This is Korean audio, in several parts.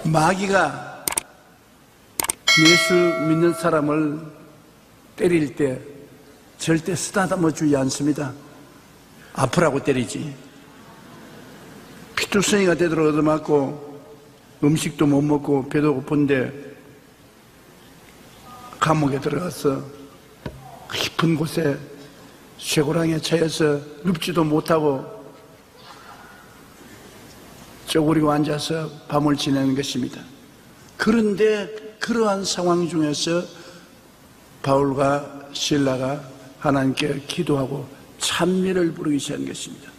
마귀가 예수 믿는 사람을 때릴 때 절대 쓰다듬어 주지 않습니다. 아프라고 때리지. 피투성이가 되도록 얻어맞고 음식도 못 먹고 배도 고픈데 감옥에 들어가서 깊은 곳에 쇠고랑에 차여서 눕지도 못하고 쪼그리고 앉아서 밤을 지내는 것입니다. 그런데 그러한 상황 중에서 바울과 실라가 하나님께 기도하고 찬미를 부르기 시작한 것입니다.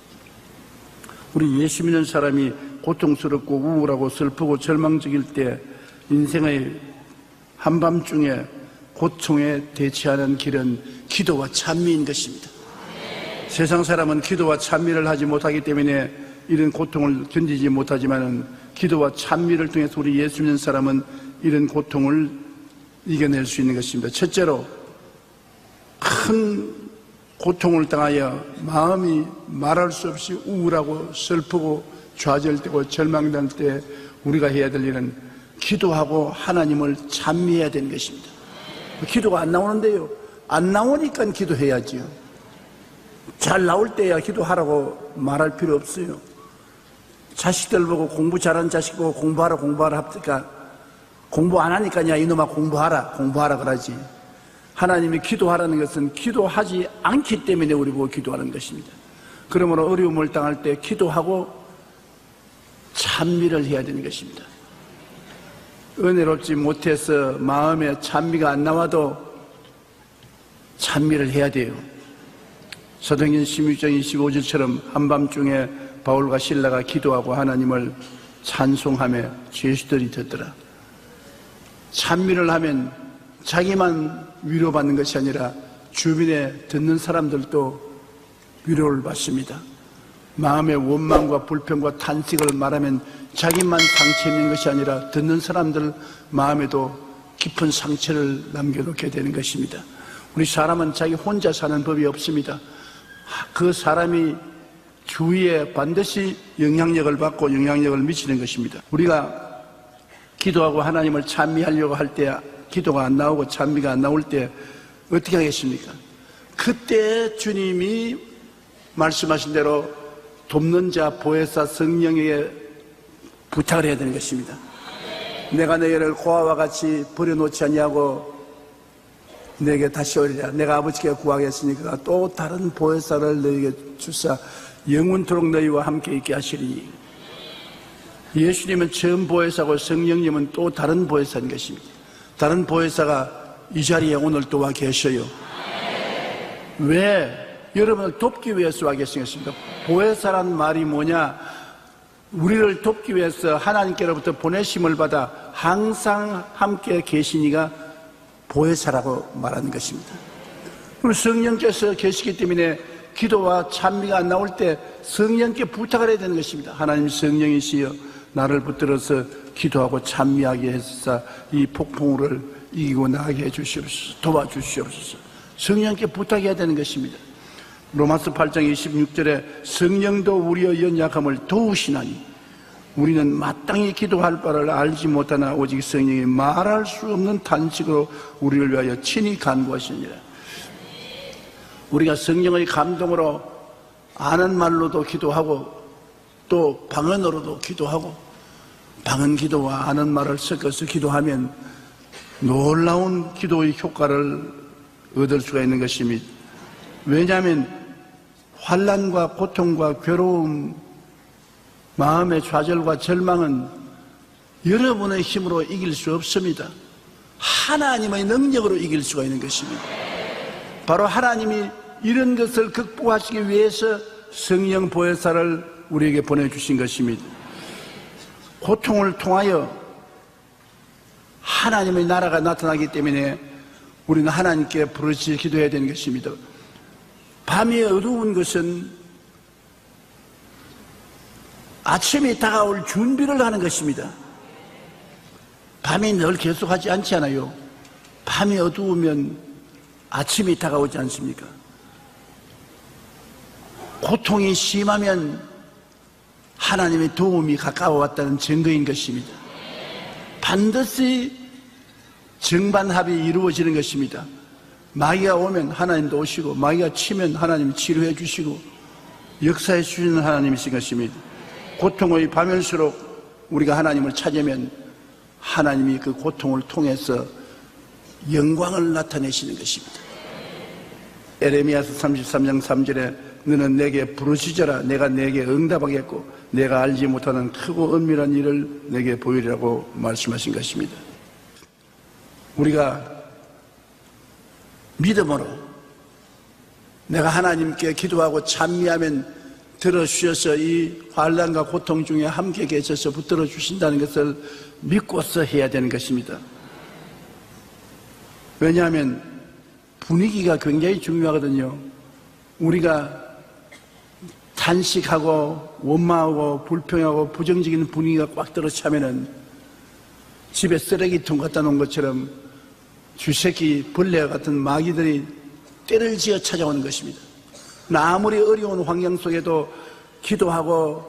우리 예수 믿는 사람이 고통스럽고 우울하고 슬프고 절망적일 때 인생의 한밤중에 고통에 대처하는 길은 기도와 찬미인 것입니다. 세상 사람은 기도와 찬미를 하지 못하기 때문에 이런 고통을 견디지 못하지만 기도와 찬미를 통해서 우리 예수 믿는 사람은 이런 고통을 이겨낼 수 있는 것입니다. 첫째로 큰 고통을 당하여 마음이 말할 수 없이 우울하고 슬프고 좌절되고 절망될 때 우리가 해야 될 일은 기도하고 하나님을 찬미해야 되는 것입니다. 기도가 안 나오는데요. 안 나오니까 기도해야지요. 잘 나올 때야 기도하라고 말할 필요 없어요. 자식들 보고 공부 잘하는 자식 보고 공부하라 합니까? 공부 안 하니까 야 이놈아 공부하라 그러지. 하나님이 기도하라는 것은 기도하지 않기 때문에 우리 보고 기도하는 것입니다. 그러므로 어려움을 당할 때 기도하고 찬미를 해야 되는 것입니다. 은혜롭지 못해서 마음에 찬미가 안 나와도 찬미를 해야 돼요. 사도행전 16장 25절처럼 한밤중에 바울과 실라가 기도하고 하나님을 찬송하며 죄수들이 듣더라. 찬미를 하면 자기만 위로받는 것이 아니라 주변에 듣는 사람들도 위로를 받습니다. 마음의 원망과 불평과 탄식을 말하면 자기만 상처 입는 것이 아니라 듣는 사람들 마음에도 깊은 상처를 남겨놓게 되는 것입니다. 우리 사람은 자기 혼자 사는 법이 없습니다. 그 사람이 주위에 반드시 영향력을 받고 영향력을 미치는 것입니다. 우리가 기도하고 하나님을 찬미하려고 할 때 기도가 안 나오고 찬미가 안 나올 때 어떻게 하겠습니까? 그때 주님이 말씀하신 대로 돕는 자 보혜사 성령에게 부탁을 해야 되는 것입니다. 내가 너희를 고아와 같이 버려놓지 아니하고 내게 다시 오리라. 내가 아버지께 구하겠으니까 또 다른 보혜사를 너희에게 주사 영원토록 너희와 함께 있게 하시리니. 예수님은 처음 보혜사고 성령님은 또 다른 보혜사인 것입니다. 다른 보혜사가 이 자리에 오늘 또 와 계셔요. 왜? 여러분을 돕기 위해서 와 계신 것입니다. 보혜사란 말이 뭐냐? 우리를 돕기 위해서 하나님께로부터 보내심을 받아 항상 함께 계시니가 보혜사라고 말하는 것입니다. 그럼 성령께서 계시기 때문에 기도와 찬미가 안 나올 때 성령께 부탁을 해야 되는 것입니다. 하나님 성령이시여 나를 붙들어서 기도하고 찬미하게 해서 이 폭풍우를 이기고 나가게 해주시옵소서. 도와주시옵소서. 성령께 부탁해야 되는 것입니다. 로마서 8장 26절에 성령도 우리의 연약함을 도우시나니 우리는 마땅히 기도할 바를 알지 못하나 오직 성령이 말할 수 없는 탄식으로 우리를 위하여 친히 간구하시니라. 우리가 성령의 감동으로 아는 말로도 기도하고 또 방언으로도 기도하고 방언 기도와 아는 말을 섞어서 기도하면 놀라운 기도의 효과를 얻을 수가 있는 것입니다. 왜냐하면 환난과 고통과 괴로움, 마음의 좌절과 절망은 여러분의 힘으로 이길 수 없습니다. 하나님의 능력으로 이길 수가 있는 것입니다. 바로 하나님이 이런 것을 극복하시기 위해서 성령 보혜사를 우리에게 보내주신 것입니다. 고통을 통하여 하나님의 나라가 나타나기 때문에 우리는 하나님께 부르짖어 기도해야 되는 것입니다. 밤이 어두운 것은 아침이 다가올 준비를 하는 것입니다. 밤이 늘 계속하지 않지 않아요. 밤이 어두우면 아침이 다가오지 않습니까? 고통이 심하면 하나님의 도움이 가까워 왔다는 증거인 것입니다. 반드시 정반합이 이루어지는 것입니다. 마귀가 오면 하나님도 오시고, 마귀가 치면 하나님이 치료해 주시고, 역사해 주시는 하나님이신 것입니다. 고통의 밤일수록 우리가 하나님을 찾으면 하나님이 그 고통을 통해서 영광을 나타내시는 것입니다. 에레미야서 33장 3절에 너는 내게 부르짖어라 내가 내게 응답하겠고 내가 알지 못하는 크고 은밀한 일을 내게 보이리라고 말씀하신 것입니다. 우리가 믿음으로 내가 하나님께 기도하고 찬미하면 들어주셔서 이 환난과 고통 중에 함께 계셔서 붙들어 주신다는 것을 믿고서 해야 되는 것입니다. 왜냐하면 분위기가 굉장히 중요하거든요. 우리가 탄식하고 원망하고 불평하고 부정적인 분위기가 꽉 들어차면은 집에 쓰레기통 갖다 놓은 것처럼 쥐새끼 벌레 같은 마귀들이 때를 지어 찾아오는 것입니다. 아무리 어려운 환경 속에도 기도하고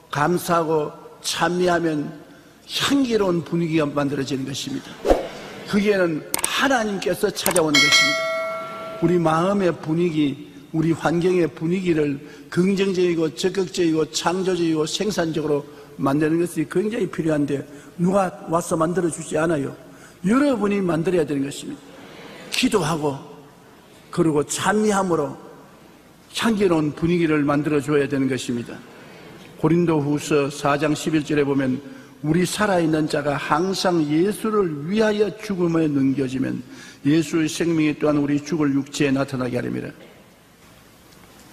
감사하고 찬미하면 향기로운 분위기가 만들어지는 것입니다. 거기에는 하나님께서 찾아오는 것입니다. 우리 마음의 분위기, 우리 환경의 분위기를 긍정적이고 적극적이고 창조적이고 생산적으로 만드는 것이 굉장히 필요한데 누가 와서 만들어주지 않아요. 여러분이 만들어야 되는 것입니다. 기도하고 그리고 찬미함으로 향기로운 분위기를 만들어줘야 되는 것입니다. 고린도후서 4장 11절에 보면 우리 살아있는 자가 항상 예수를 위하여 죽음에 넘겨지면 예수의 생명이 또한 우리 죽을 육체에 나타나게 하렵니다.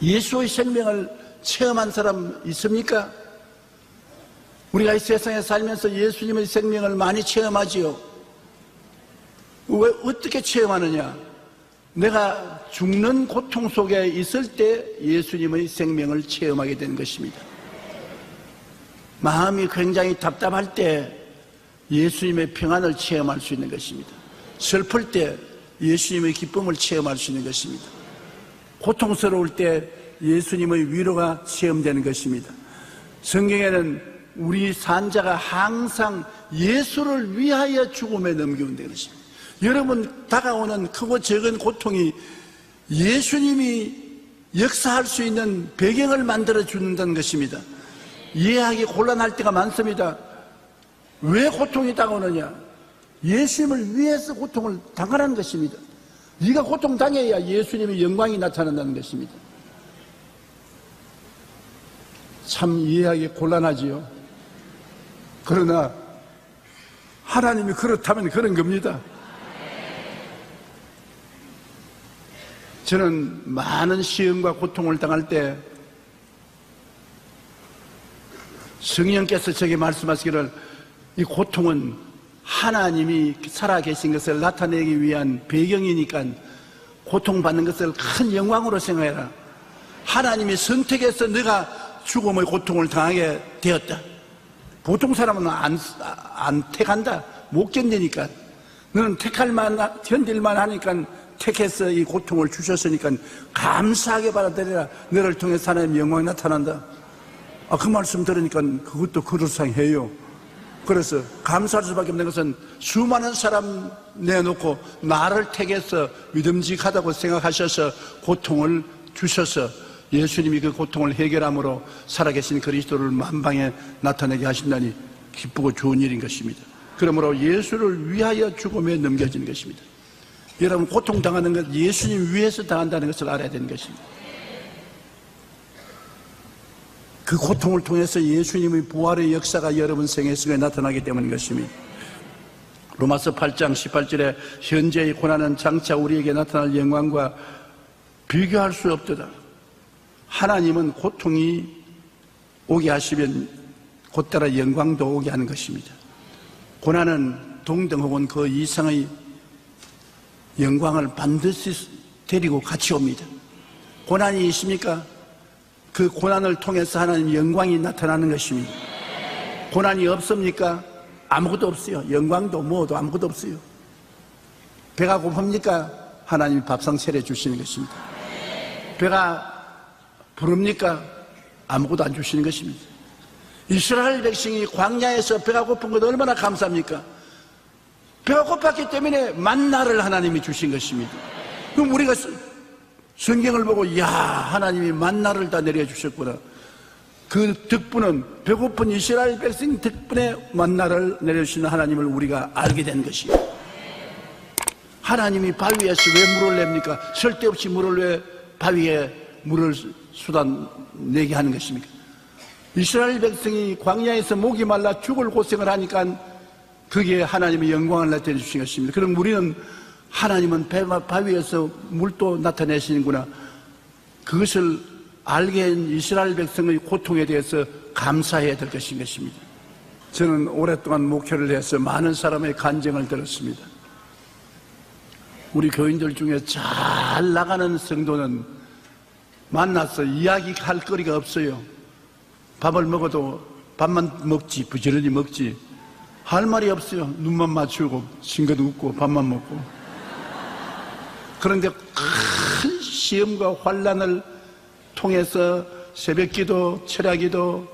예수의 생명을 체험한 사람 있습니까? 우리가 이 세상에 살면서 예수님의 생명을 많이 체험하지요. 왜 어떻게 체험하느냐? 내가 죽는 고통 속에 있을 때 예수님의 생명을 체험하게 되는 것입니다. 마음이 굉장히 답답할 때 예수님의 평안을 체험할 수 있는 것입니다. 슬플 때 예수님의 기쁨을 체험할 수 있는 것입니다. 고통스러울 때 예수님의 위로가 체험되는 것입니다. 성경에는 우리 산자가 항상 예수를 위하여 죽음에 넘겨온다는 것입니다. 여러분 다가오는 크고 적은 고통이 예수님이 역사할 수 있는 배경을 만들어 준다는 것입니다. 이해하기 곤란할 때가 많습니다. 왜 고통이 다가오느냐? 예수님을 위해서 고통을 당하라는 것입니다. 네가 고통 당해야 예수님의 영광이 나타난다는 것입니다. 참 이해하기 곤란하지요. 그러나 하나님이 그렇다면 그런 겁니다. 저는 많은 시험과 고통을 당할 때 성령께서 제게 말씀하시기를 이 고통은 하나님이 살아계신 것을 나타내기 위한 배경이니까 고통받는 것을 큰 영광으로 생각해라. 하나님이 선택해서 너가 죽음의 고통을 당하게 되었다. 보통 사람은 안 택한다. 못 견디니까. 너는 견딜만 하니까 택해서 이 고통을 주셨으니까 감사하게 받아들여라. 너를 통해서 하나님의 영광이 나타난다. 그 말씀 들으니까 그것도 그럴싸해요. 그래서 감사할 수밖에 없는 것은 수많은 사람 내놓고 나를 택해서 믿음직하다고 생각하셔서 고통을 주셔서 예수님이 그 고통을 해결함으로 살아계신 그리스도를 만방에 나타내게 하신다니 기쁘고 좋은 일인 것입니다. 그러므로 예수를 위하여 죽음에 넘겨지는 것입니다. 여러분 고통당하는 것 예수님 위해서 당한다는 것을 알아야 되는 것입니다. 그 고통을 통해서 예수님의 부활의 역사가 여러분 생애 속에 나타나기 때문인 것입니다. 로마서 8장 18절에 현재의 고난은 장차 우리에게 나타날 영광과 비교할 수 없도다. 하나님은 고통이 오게 하시면 곧따라 영광도 오게 하는 것입니다. 고난은 동등 혹은 그 이상의 영광을 반드시 데리고 같이 옵니다. 고난이 있습니까? 그 고난을 통해서 하나님 영광이 나타나는 것입니다. 고난이 없습니까? 아무것도 없어요. 영광도 뭐도 아무것도 없어요. 배가 고픕니까? 하나님이 밥상 차려주시는 것입니다. 배가 부릅니까? 아무것도 안 주시는 것입니다. 이스라엘 백성이 광야에서 배가 고픈 것 얼마나 감사합니까? 배가 고팠기 때문에 만나를 하나님이 주신 것입니다. 그럼 우리가 성경을 보고 야, 하나님이 만나를 다 내려주셨구나. 그 덕분은 배고픈 이스라엘 백성 덕분에 만나를 내려주시는 하나님을 우리가 알게 된 것이에요. 하나님이 바위에서 왜 물을 냅니까? 쓸데없이 물을 왜 바위에 물을 수단 내게 하는 것입니까? 이스라엘 백성이 광야에서 목이 말라 죽을 고생을 하니까 거기에 하나님의 영광을 나타내 주신 것입니다. 그럼 우리는 하나님은 바위에서 물도 나타내시는구나. 그것을 알게 한 이스라엘 백성의 고통에 대해서 감사해야 될 것입니다. 저는 오랫동안 목회를 해서 많은 사람의 간증을 들었습니다. 우리 교인들 중에 잘 나가는 성도는 만나서 이야기할 거리가 없어요. 밥을 먹어도 밥만 먹지, 부지런히 먹지. 할 말이 없어요. 눈만 맞추고 싱긋 웃고 밥만 먹고. 그런데 큰 시험과 환난을 통해서 새벽기도, 철야기도,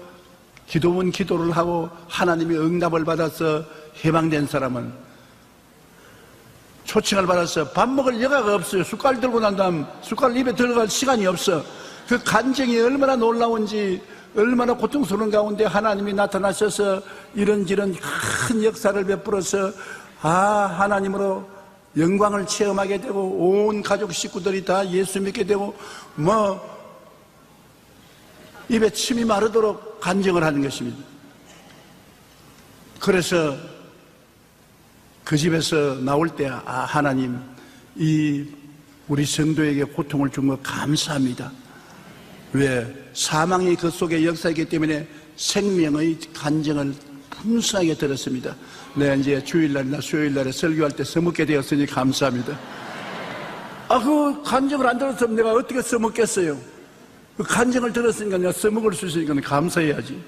기도문 기도를 하고 하나님의 응답을 받아서 해방된 사람은 초청을 받아서 밥 먹을 여가가 없어요. 숟갈 들고 난 다음 숟갈 입에 들어갈 시간이 없어. 그 간증이 얼마나 놀라운지, 얼마나 고통스러운 가운데 하나님이 나타나셔서 이런저런 큰 역사를 베풀어서 하나님으로 영광을 체험하게 되고 온 가족 식구들이 다 예수 믿게 되고 입에 침이 마르도록 간증을 하는 것입니다. 그래서 그 집에서 나올 때 하나님, 이 우리 성도에게 고통을 준 거 감사합니다. 왜? 사망이 그 속에 역사이기 때문에 생명의 간증을 풍성하게 들었습니다. 네, 이제 주일날이나 수요일날에 설교할 때 써먹게 되었으니 감사합니다. 그 간증을 안 들었으면 내가 어떻게 써먹겠어요? 그 간증을 들었으니까 내가 써먹을 수 있으니까 감사해야지.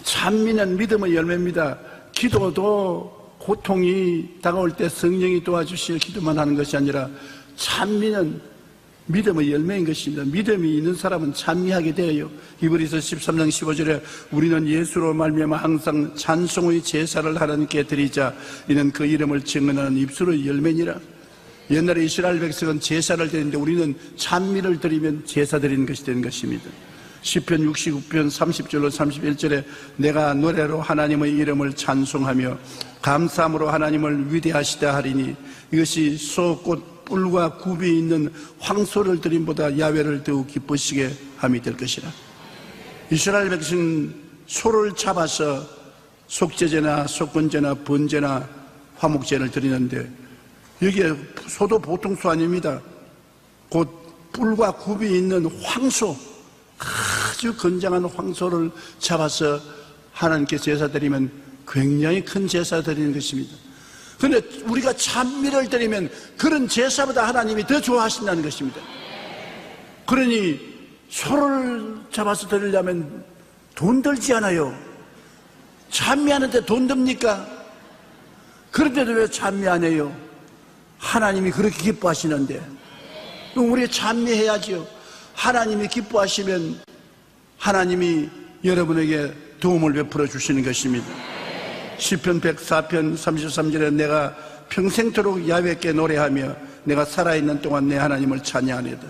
찬미는 믿음의 열매입니다. 기도도 고통이 다가올 때 성령이 도와주시어 기도만 하는 것이 아니라 찬미는 믿음의 열매인 것입니다. 믿음이 있는 사람은 찬미하게 되어요. 히브리서 13장 15절에 우리는 예수로 말미암아 항상 찬송의 제사를 하나님께 드리자. 이는 그 이름을 증언하는 입술의 열매니라. 옛날에 이스라엘 백성은 제사를 드리는데 우리는 찬미를 드리면 제사 드리는 것이 되는 것입니다. 시편 69편 30절로 31절에 내가 노래로 하나님의 이름을 찬송하며 감사함으로 하나님을 위대하시다 하리니 이것이 소꽃 뿔과 굽이 있는 황소를 드림보다 야훼를 더욱 기쁘시게 함이 될 것이라. 이스라엘 백성은 소를 잡아서 속죄제나 속건제나 번제나 화목제를 드리는데 여기에 소도 보통 소 아닙니다. 곧 뿔과 굽이 있는 황소, 아주 건장한 황소를 잡아서 하나님께 제사 드리면 굉장히 큰 제사 드리는 것입니다. 그런데 우리가 찬미를 드리면 그런 제사보다 하나님이 더 좋아하신다는 것입니다. 그러니 소를 잡아서 드리려면 돈 들지 않아요. 찬미하는데 돈 듭니까? 그런데도 왜 찬미 안 해요? 하나님이 그렇게 기뻐하시는데 그럼 우리 찬미해야지요. 하나님이 기뻐하시면 하나님이 여러분에게 도움을 베풀어 주시는 것입니다. 시편 104편 33절에 내가 평생토록 야훼께 노래하며 내가 살아있는 동안 내 하나님을 찬양하리이다.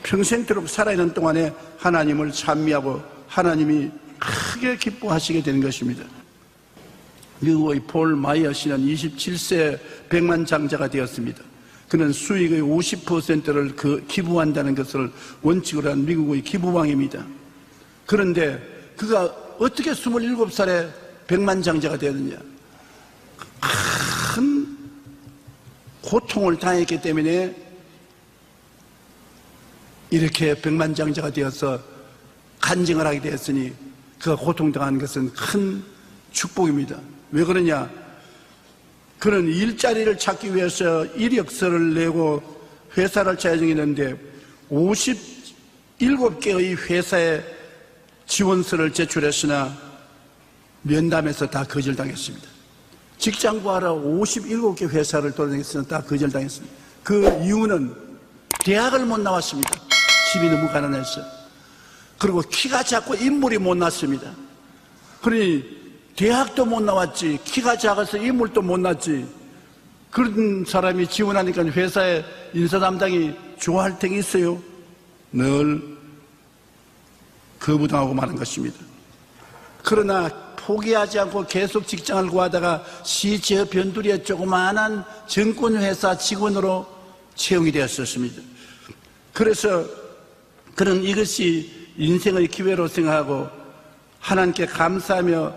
평생토록 살아있는 동안에 하나님을 찬미하고 하나님이 크게 기뻐하시게 되는 것입니다. 미국의 폴 마이어 씨는 27세 백만장자가 되었습니다. 그는 수익의 50%를 기부한다는 것을 원칙으로 한 미국의 기부왕입니다. 그런데 그가 어떻게 27살에 백만장자가 되었느냐? 큰 고통을 당했기 때문에 이렇게 백만장자가 되어서 간증을 하게 되었으니 그가 고통당한 것은 큰 축복입니다. 왜 그러냐? 그는 일자리를 찾기 위해서 이력서를 내고 회사를 찾아다니는데 57개의 회사에 지원서를 제출했으나 면담에서 다 거절당했습니다. 직장 구하러 57개 회사를 돌아다녔으나 다 거절당했습니다. 그 이유는 대학을 못 나왔습니다. 집이 너무 가난해서. 그리고 키가 작고 인물이 못 났습니다. 그러니 대학도 못 나왔지, 키가 작아서 인물도 못 났지. 그런 사람이 지원하니까 회사의 인사 담당이 좋아할 때가 있어요. 늘 거부당하고 마는 것입니다. 그러나 포기하지 않고 계속 직장을 구하다가 시저 변두리의 조그마한 정권회사 직원으로 채용이 되었었습니다. 그래서 그는 이것이 인생의 기회로 생각하고 하나님께 감사하며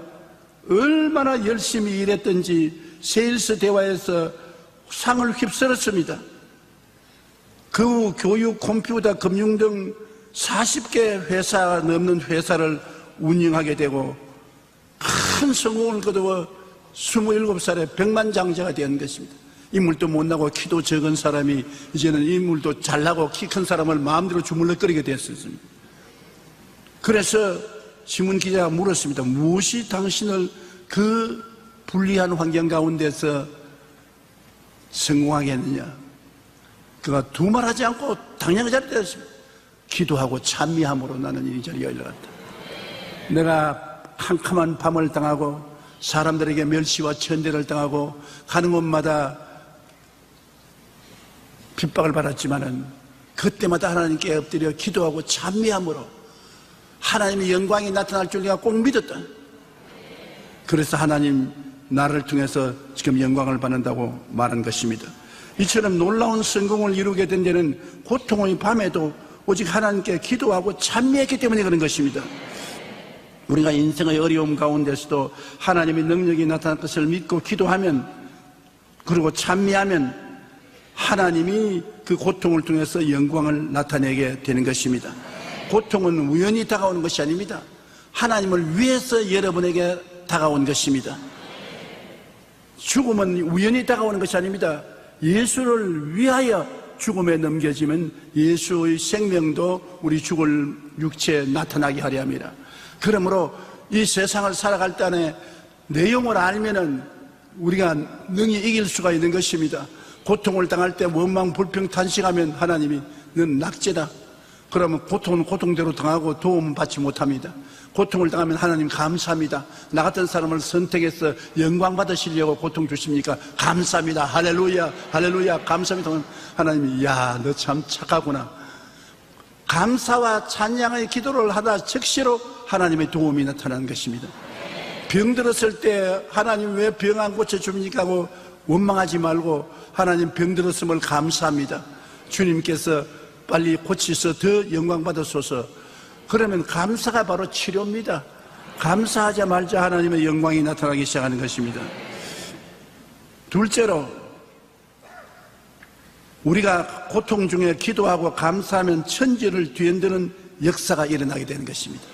얼마나 열심히 일했던지 세일스 대화에서 상을 휩쓸었습니다. 그 후 교육, 컴퓨터, 금융 등 40개 회사가 넘는 회사를 운영하게 되고 큰 성공을 거두어 27살에 백만장자가 된 것입니다. 인물도 못나고 키도 적은 사람이 이제는 인물도 잘나고 키 큰 사람을 마음대로 주물럭거리게 됐었습니다. 그래서 신문기자가 물었습니다. 무엇이 당신을 그 불리한 환경 가운데서 성공하게 했느냐? 그가 두말하지 않고 당연히 잘했습니다. 기도하고 찬미함으로 나는 이 자리에 올라갔다. 내가 캄캄한 밤을 당하고 사람들에게 멸시와 천대를 당하고 가는 곳마다 핍박을 받았지만은 그때마다 하나님께 엎드려 기도하고 찬미함으로 하나님의 영광이 나타날 줄 내가 꼭 믿었다. 그래서 하나님 나를 통해서 지금 영광을 받는다고 말한 것입니다. 이처럼 놀라운 성공을 이루게 된 데는 고통의 밤에도 오직 하나님께 기도하고 찬미했기 때문에 그런 것입니다. 우리가 인생의 어려움 가운데서도 하나님의 능력이 나타날 것을 믿고 기도하면, 그리고 찬미하면 하나님이 그 고통을 통해서 영광을 나타내게 되는 것입니다. 고통은 우연히 다가오는 것이 아닙니다. 하나님을 위해서 여러분에게 다가온 것입니다. 죽음은 우연히 다가오는 것이 아닙니다. 예수를 위하여 죽음에 넘겨지면 예수의 생명도 우리 죽을 육체에 나타나게 하려 합니다. 그러므로 이 세상을 살아갈 때 안에 내용을 알면은 우리가 능히 이길 수가 있는 것입니다. 고통을 당할 때 원망, 불평, 탄식하면 하나님이 넌 낙제다. 그러면 고통은 고통대로 당하고 도움은 받지 못합니다. 고통을 당하면 하나님 감사합니다. 나 같은 사람을 선택해서 영광 받으시려고 고통 주십니까? 감사합니다. 할렐루야, 할렐루야, 감사합니다. 하나님이 야, 너 참 착하구나. 감사와 찬양의 기도를 하다 즉시로 하나님의 도움이 나타나는 것입니다. 병 들었을 때 하나님 왜 병 안 고쳐줍니까 하고 원망하지 말고 하나님 병 들었음을 감사합니다. 주님께서 빨리 고치서 더 영광 받으소서. 그러면 감사가 바로 치료입니다. 감사하자마자 하나님의 영광이 나타나기 시작하는 것입니다. 둘째로, 우리가 고통 중에 기도하고 감사하면 천지를 뒤흔드는 역사가 일어나게 되는 것입니다.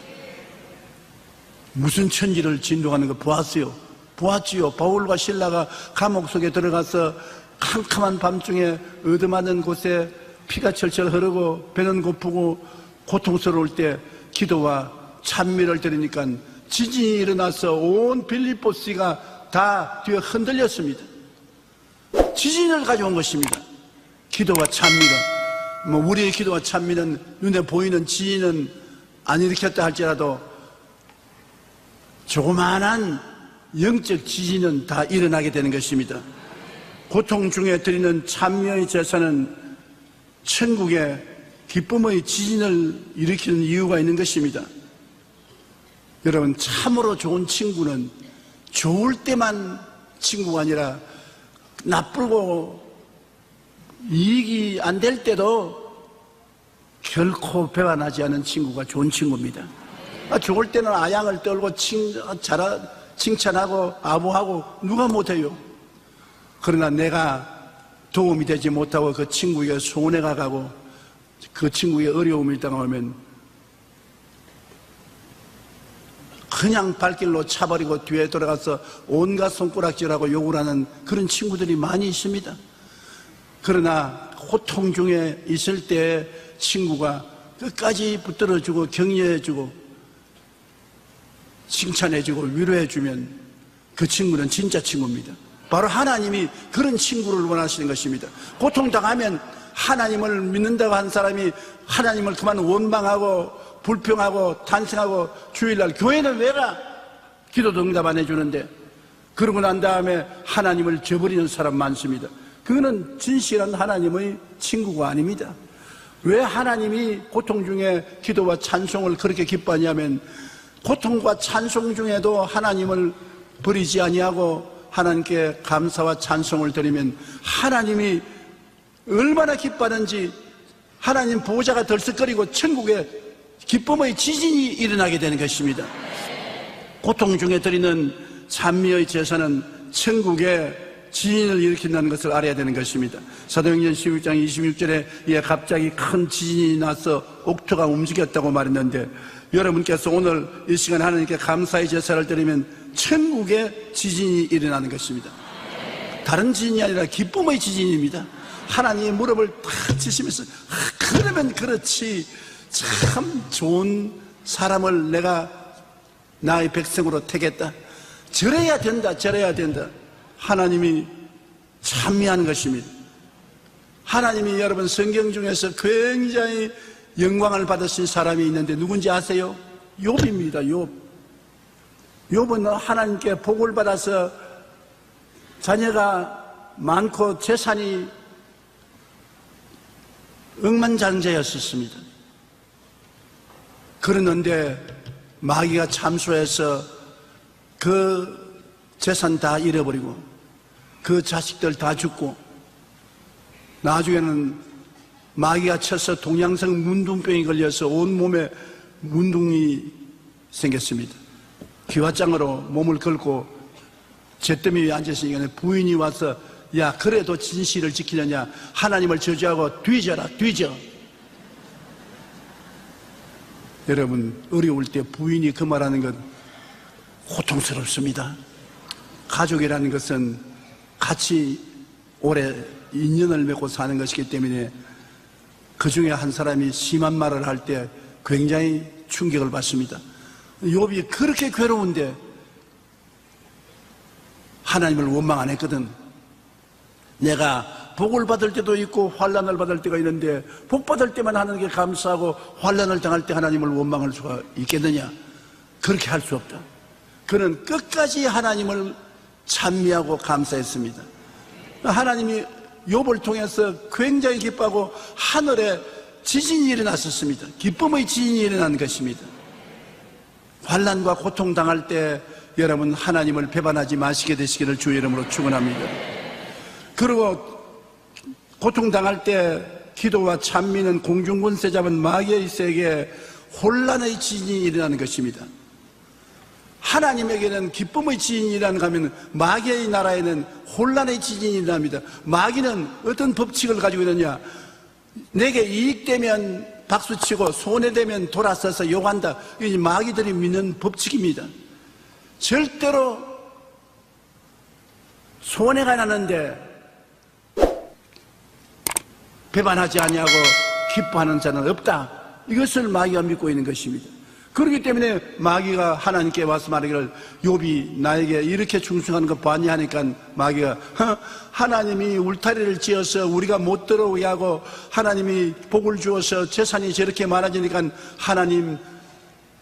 무슨 천지를 진동하는 거 보았어요? 보았지요. 바울과 실라가 감옥 속에 들어가서 캄캄한 밤중에 어두맞은 곳에 피가 철철 흐르고 배는 고프고 고통스러울 때 기도와 찬미를 드리니까 지진이 일어나서 온 빌립보스가 다 뒤에 흔들렸습니다. 지진을 가져온 것입니다. 기도와 찬미가. 우리의 기도와 찬미는 눈에 보이는 지진은 안 일으켰다 할지라도 조그마한 영적 지진은 다 일어나게 되는 것입니다. 고통 중에 드리는 찬미의 제사는 천국에 기쁨의 지진을 일으키는 이유가 있는 것입니다. 여러분, 참으로 좋은 친구는 좋을 때만 친구가 아니라 나쁘고 이익이 안 될 때도 결코 배반하지 않은 친구가 좋은 친구입니다. 좋을 때는 아양을 떨고 칭찬하고 아부하고 누가 못해요. 그러나 내가 도움이 되지 못하고 그 친구에게 손해가 가고 그 친구의 어려움을 당하면 그냥 발길로 차버리고 뒤에 돌아가서 온갖 손가락질하고 욕을 하는 그런 친구들이 많이 있습니다. 그러나 고통 중에 있을 때 친구가 끝까지 붙들어주고 격려해주고 칭찬해주고 위로해주면 그 친구는 진짜 친구입니다. 바로 하나님이 그런 친구를 원하시는 것입니다. 고통당하면 하나님을 믿는다고 한 사람이 하나님을 그만 원망하고 불평하고 탄생하고 주일날 교회는 왜 가? 기도도 응답 안 해주는데, 그러고 난 다음에 하나님을 저버리는 사람 많습니다. 그거는 진실한 하나님의 친구가 아닙니다. 왜 하나님이 고통 중에 기도와 찬송을 그렇게 기뻐하냐면, 고통과 찬송 중에도 하나님을 버리지 아니하고 하나님께 감사와 찬송을 드리면 하나님이 얼마나 기뻐하는지 하나님 보호자가 들썩거리고 천국에 기쁨의 지진이 일어나게 되는 것입니다. 고통 중에 드리는 찬미의 제사는 천국에 지진을 일으킨다는 것을 알아야 되는 것입니다. 사도행전 16장 26절에 갑자기 큰 지진이 나서 옥토가 움직였다고 말했는데, 여러분께서 오늘 이 시간 하나님께 감사의 제사를 드리면 천국에 지진이 일어나는 것입니다. 다른 지진이 아니라 기쁨의 지진입니다. 하나님의 무릎을 탁 치시면서 그러면 그렇지, 참 좋은 사람을 내가 나의 백성으로 택했다, 저래야 된다, 저래야 된다. 하나님이 찬미하는 것입니다. 하나님이 여러분 성경 중에서 굉장히 영광을 받으신 사람이 있는데 누군지 아세요? 욥입니다. 욥은 하나님께 복을 받아서 자녀가 많고 재산이 억만장자였었습니다. 그러는데 마귀가 참소해서 그 재산 다 잃어버리고 그 자식들 다 죽고, 나중에는 마귀가 쳐서 동양성 문둥병이 걸려서 온몸에 문둥이 생겼습니다. 기와장으로 몸을 긁고 잿더미 위에 앉았으니까 부인이 와서, 야, 그래도 진실을 지키느냐, 하나님을 저주하고 뒤져라, 뒤져. 여러분, 어려울 때 부인이 그 말하는 건 고통스럽습니다. 가족이라는 것은 같이 오래 인연을 맺고 사는 것이기 때문에 그 중에 한 사람이 심한 말을 할 때 굉장히 충격을 받습니다. 욥이 그렇게 괴로운데 하나님을 원망 안 했거든. 내가 복을 받을 때도 있고 환난을 받을 때가 있는데 복 받을 때만 하나님께 감사하고 환난을 당할 때 하나님을 원망할 수가 있겠느냐? 그렇게 할 수 없다. 그는 끝까지 하나님을 찬미하고 감사했습니다. 하나님이 욥을 통해서 굉장히 기뻐하고 하늘에 지진이 일어났었습니다. 기쁨의 지진이 일어난 것입니다. 환난과 고통 당할 때 여러분 하나님을 배반하지 마시게 되시기를 주의 이름으로 축원합니다. 그리고 고통 당할 때 기도와 찬미는 공중권세 잡은 마귀의 세계에 혼란의 지진이 일어나는 것입니다. 하나님에게는 기쁨의 지진이라는 가 하면 마귀의 나라에는 혼란의 지진이 일어납니다. 마귀는 어떤 법칙을 가지고 있느냐, 내게 이익되면 박수치고 손해되면 돌아서서 욕한다. 이게 마귀들이 믿는 법칙입니다. 절대로 손해가 나는데 배반하지 아니하고 기뻐하는 자는 없다. 이것을 마귀가 믿고 있는 것입니다. 그렇기 때문에 마귀가 하나님께 와서 말하기를, 욥이 나에게 이렇게 충성하는 거 봤냐 하니까 마귀가 하나님이 울타리를 지어서 우리가 못 들어오게 하고 하나님이 복을 주어서 재산이 저렇게 많아지니까 하나님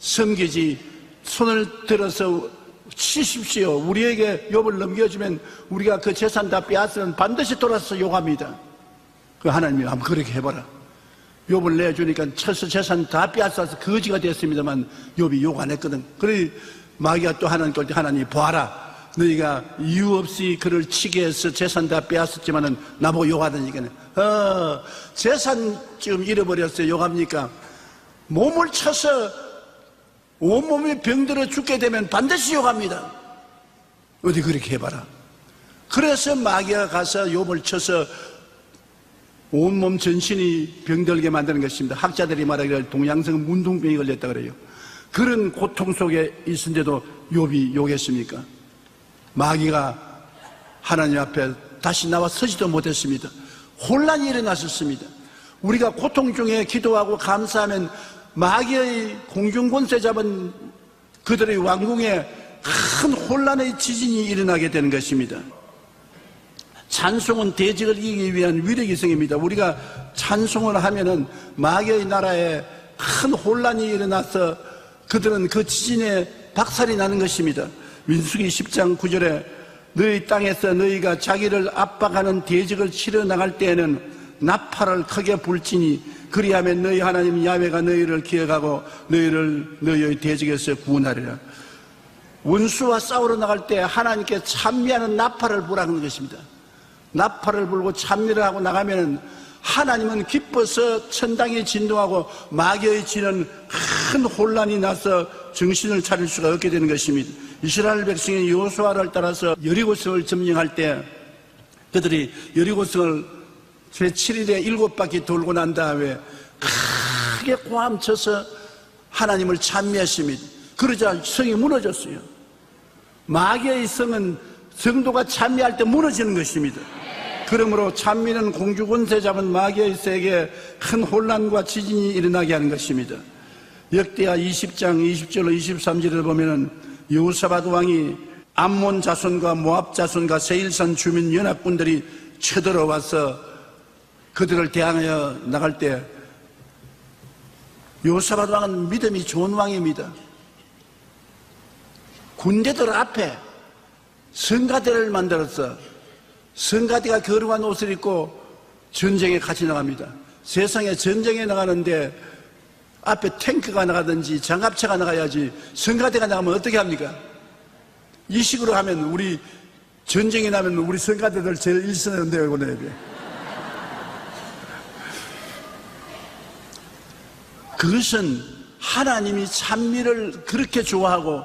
섬기지, 손을 들어서 치십시오. 우리에게 욥을 넘겨주면 우리가 그 재산 다 빼앗으면 반드시 돌아서 욕합니다. 그 하나님이 한번 그렇게 해봐라. 욥을 내주니까 철수 재산 다 빼앗아서 거지가 됐습니다만 욥이 욕 안 했거든. 그래 마귀가 또 하나님께 올 때, 하나님이 보아라, 너희가 이유 없이 그를 치게 해서 재산 다 빼앗았지만은 나보고 욕하더니까 재산 지금 잃어버렸어요. 욕합니까? 몸을 쳐서 온몸에 병들어 죽게 되면 반드시 욕합니다. 어디 그렇게 해봐라. 그래서 마귀가 가서 욥을 쳐서 온몸 전신이 병들게 만드는 것입니다. 학자들이 말하기를 동양성 문둥병이 걸렸다 그래요. 그런 고통 속에 있은데도 욥이 욕했습니까? 마귀가 하나님 앞에 다시 나와 서지도 못했습니다. 혼란이 일어났었습니다. 우리가 고통 중에 기도하고 감사하면 마귀의 공중권세 잡은 그들의 왕궁에 큰 혼란의 지진이 일어나게 되는 것입니다. 찬송은 대적을 이기기 위한 위력이성입니다. 우리가 찬송을 하면은 마귀의 나라에 큰 혼란이 일어나서 그들은 그 지진에 박살이 나는 것입니다. 민수기 10장 9절에 너희 땅에서 너희가 자기를 압박하는 대적을 치러 나갈 때에는 나팔을 크게 불지니 그리하면 너희 하나님 야훼가 너희를 기억하고 너희를 너희의 대적에서 구원하리라. 원수와 싸우러 나갈 때 하나님께 찬미하는 나팔을 불라는 것입니다. 나팔을 불고 찬미를 하고 나가면 하나님은 기뻐서 천당이 진동하고 마귀의 지는 큰 혼란이 나서 정신을 차릴 수가 없게 되는 것입니다. 이스라엘 백성이 여호수아를 따라서 여리고성을 점령할 때 그들이 여리고성을 제7일에 7바퀴 돌고 난 다음에 크게 고함쳐서 하나님을 찬미하십니다. 그러자 성이 무너졌어요. 마귀의 성은 성도가 찬미할 때 무너지는 것입니다. 그러므로 찬미는 공주 권세 잡은 마귀의 세계에 큰 혼란과 지진이 일어나게 하는 것입니다. 역대하 20장 20절로 23절을 보면은 여호사밧 왕이 암몬 자손과 모압 자손과 세일산 주민 연합군들이 쳐들어와서 그들을 대항하여 나갈 때 여호사밧 왕은 믿음이 좋은 왕입니다. 군대들 앞에 성가대를 만들어서 성가대가 거룩한 옷을 입고 전쟁에 같이 나갑니다. 세상에 전쟁에 나가는데 앞에 탱크가 나가든지 장갑차가 나가야지 성가대가 나가면 어떻게 합니까? 이 식으로 하면 우리 전쟁이 나면 우리 성가대들 제일 일선에 내보내야 돼. 그것은 하나님이 찬미를 그렇게 좋아하고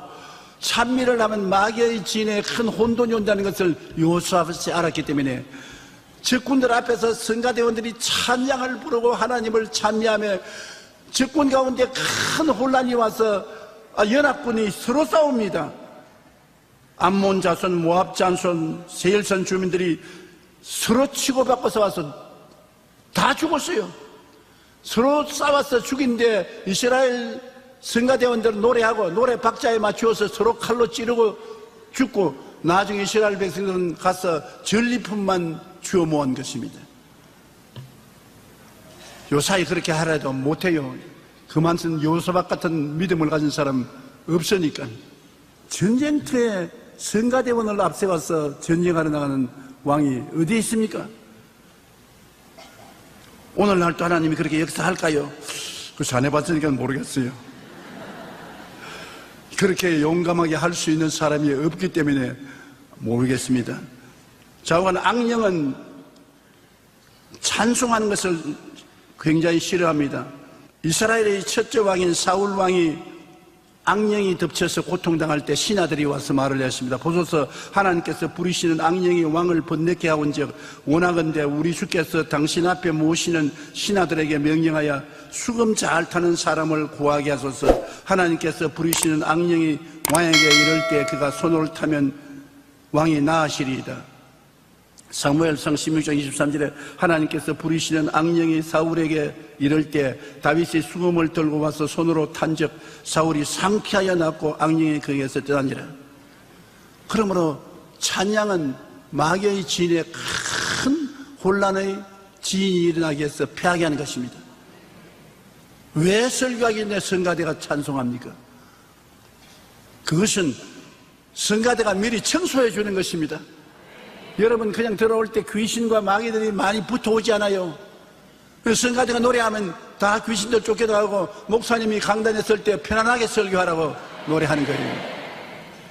찬미를 하면 마귀의 진에 큰 혼돈이 온다는 것을 여호수아밧이 알았기 때문에 적군들 앞에서 성가대원들이 찬양을 부르고 하나님을 찬미하며 적군 가운데 큰 혼란이 와서 연합군이 서로 싸웁니다. 암몬 자손, 모압 자손, 세일산 주민들이 서로 치고받고서 와서 다 죽었어요. 서로 싸워서 죽인데 이스라엘 성가대원들은 노래하고 노래 박자에 맞추어서 서로 칼로 찌르고 죽고 나중에 이스라엘 백성들은 가서 전리품만 주워 모은 것입니다. 요사이 그렇게 하라도 못해요. 그만큼 여호사밧 같은 믿음을 가진 사람 없으니까. 전쟁터에 성가대원을 앞세워서 전쟁하러 나가는 왕이 어디에 있습니까? 오늘날도 하나님이 그렇게 역사할까요? 그래서 안 해봤으니까 모르겠어요. 그렇게 용감하게 할 수 있는 사람이 없기 때문에 모르겠습니다. 좌우간 악령은 찬송하는 것을 굉장히 싫어합니다. 이스라엘의 첫째 왕인 사울 왕이 악령이 덮쳐서 고통당할 때 신하들이 와서 말을 했습니다. 보소서 하나님께서 부리시는 악령이 왕을 번뇌케 하온즉 원하건대 우리 주께서 당신 앞에 모시는 신하들에게 명령하여 수금 잘 타는 사람을 구하게 하소서. 하나님께서 부리시는 악령이 왕에게 이를 때 그가 손을 타면 왕이 나으시리이다. 사무엘상 16장 23절에 하나님께서 부리시는 악령이 사울에게 이를 때 다윗이 수금을 들고 와서 손으로 탄즉 사울이 상쾌하여 낫고 악령이 그에게서 떠나니라. 그러므로 찬양은 마귀의 진에 큰 혼란의 지인이 일어나기 위해서 패하게 하는 것입니다. 왜 설교하기 전에 성가대가 찬송합니까? 그것은 성가대가 미리 청소해 주는 것입니다. 여러분 그냥 들어올 때 귀신과 마귀들이 많이 붙어오지 않아요. 성가대가 노래하면 다 귀신들 쫓겨나가고 목사님이 강단에 설 때 편안하게 설교하라고 노래하는 거예요.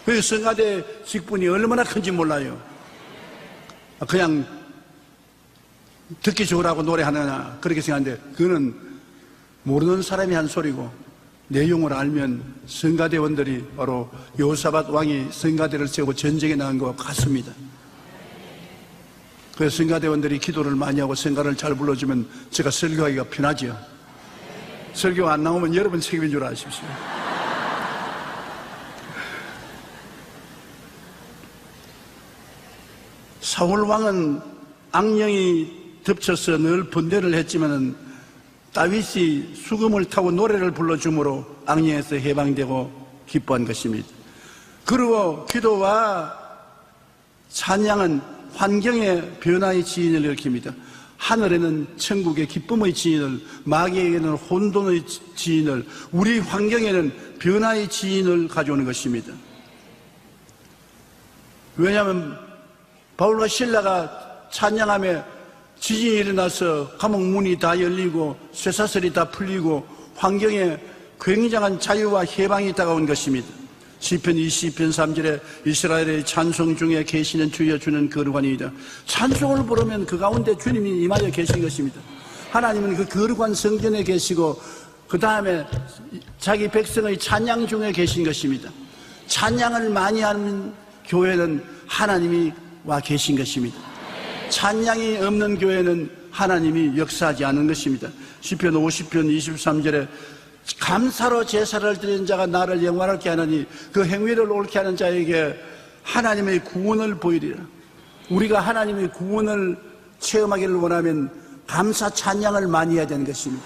그 성가대 직분이 얼마나 큰지 몰라요. 그냥 듣기 좋으라고 노래하느냐 그렇게 생각하는데 그거는 모르는 사람이 한 소리고 내용을 알면 성가대원들이 바로 여호사밧 왕이 성가대를 세우고 전쟁에 나간 것과 같습니다. 그래서 성가대원들이 기도를 많이 하고 성가를 잘 불러주면 제가 설교하기가 편하지요. 설교 안 나오면 여러분 책임인 줄 아십시오. 사울 왕은 악령이 덮쳐서 늘 번뇌를 했지만은 다윗이 수금을 타고 노래를 불러줌으로 악령에서 해방되고 기뻐한 것입니다. 그리고 기도와 찬양은 환경의 변화의 지인을 일으킵니다. 하늘에는 천국의 기쁨의 지인을, 마귀에게는 혼돈의 지인을, 우리 환경에는 변화의 지인을 가져오는 것입니다. 왜냐하면 바울과 실라가 찬양하며 지진이 일어나서 감옥 문이 다 열리고 쇠사슬이 다 풀리고 환경에 굉장한 자유와 해방이 다가온 것입니다. 시편 20편 3절에 이스라엘의 찬송 중에 계시는 주여 주는 거룩하니이다. 찬송을 부르면 그 가운데 주님이 임하여 계신 것입니다. 하나님은 그 거룩한 성전에 계시고 그 다음에 자기 백성의 찬양 중에 계신 것입니다. 찬양을 많이 하는 교회는 하나님이 와 계신 것입니다. 찬양이 없는 교회는 하나님이 역사하지 않은 것입니다. 시편 50편 23절에 감사로 제사를 드리는 자가 나를 영화롭게 하느니 그 행위를 옳게 하는 자에게 하나님의 구원을 보이리라. 우리가 하나님의 구원을 체험하기를 원하면 감사 찬양을 많이 해야 되는 것입니다.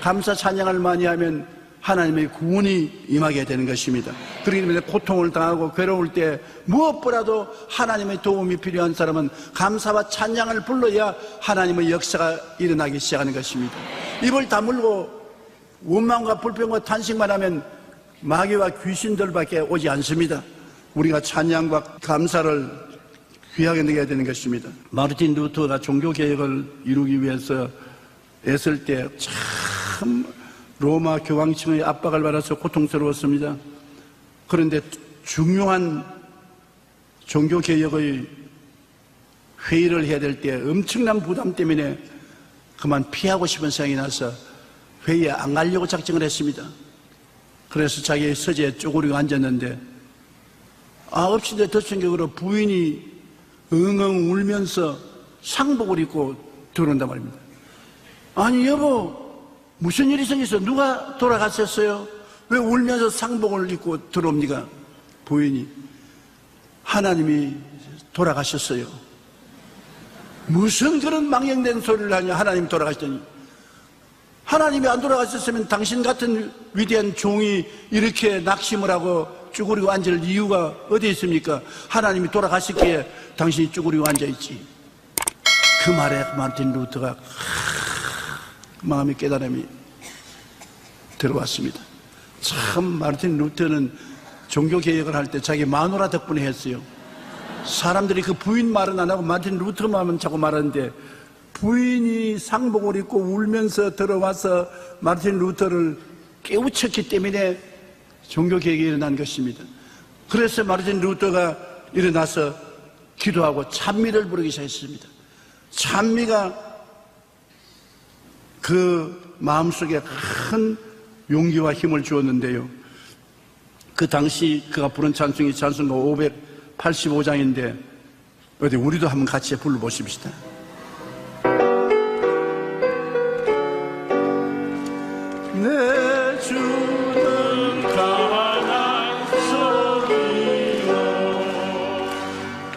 감사 찬양을 많이 하면 하나님의 구원이 임하게 되는 것입니다. 그렇기 때문에 고통을 당하고 괴로울 때 무엇보다도 하나님의 도움이 필요한 사람은 감사와 찬양을 불러야 하나님의 역사가 일어나기 시작하는 것입니다. 입을 다물고 원망과 불평과 탄식만 하면 마귀와 귀신들밖에 오지 않습니다. 우리가 찬양과 감사를 귀하게 느껴야 되는 것입니다. 마르틴 루터가 종교개혁을 이루기 위해서 애쓸 때 참 로마 교황청의 압박을 받아서 고통스러웠습니다. 그런데 중요한 종교개혁의 회의를 해야 될 때 엄청난 부담 때문에 그만 피하고 싶은 생각이 나서 회의에 안 가려고 작정을 했습니다. 그래서 자기의 서재에 쪼그리고 앉았는데 엎친데 덮친 격으로 부인이 엉엉 울면서 상복을 입고 들어온단 말입니다. 아니 여보, 무슨 일이 생겼어? 누가 돌아갔었어요? 왜 울면서 상복을 입고 들어옵니까? 부인이 하나님이 돌아가셨어요. 무슨 그런 망령된 소리를 하냐? 하나님 돌아가셨더니 하나님이 안 돌아가셨으면 당신 같은 위대한 종이 이렇게 낙심을 하고 쭈그리고 앉을 이유가 어디 있습니까? 하나님이 돌아가셨기에 당신이 쭈그리고 앉아있지. 그 말에 마르틴 루터가 마음의 깨달음이 들어왔습니다. 참 마르틴 루터는 종교개혁을 할 때 자기 마누라 덕분에 했어요. 사람들이 그 부인 말은 안 하고 마르틴 루터만 자꾸 말하는데 부인이 상복을 입고 울면서 들어와서 마르틴 루터를 깨우쳤기 때문에 종교개혁이 일어난 것입니다. 그래서 마르틴 루터가 일어나서 기도하고 찬미를 부르기 시작했습니다. 찬미가 그 마음속에 큰 용기와 힘을 주었는데요. 그 당시 그가 부른 찬송이 찬송가 585장인데 어디 우리도 한번 같이 불러보십시다. 내 주는 강한 소리요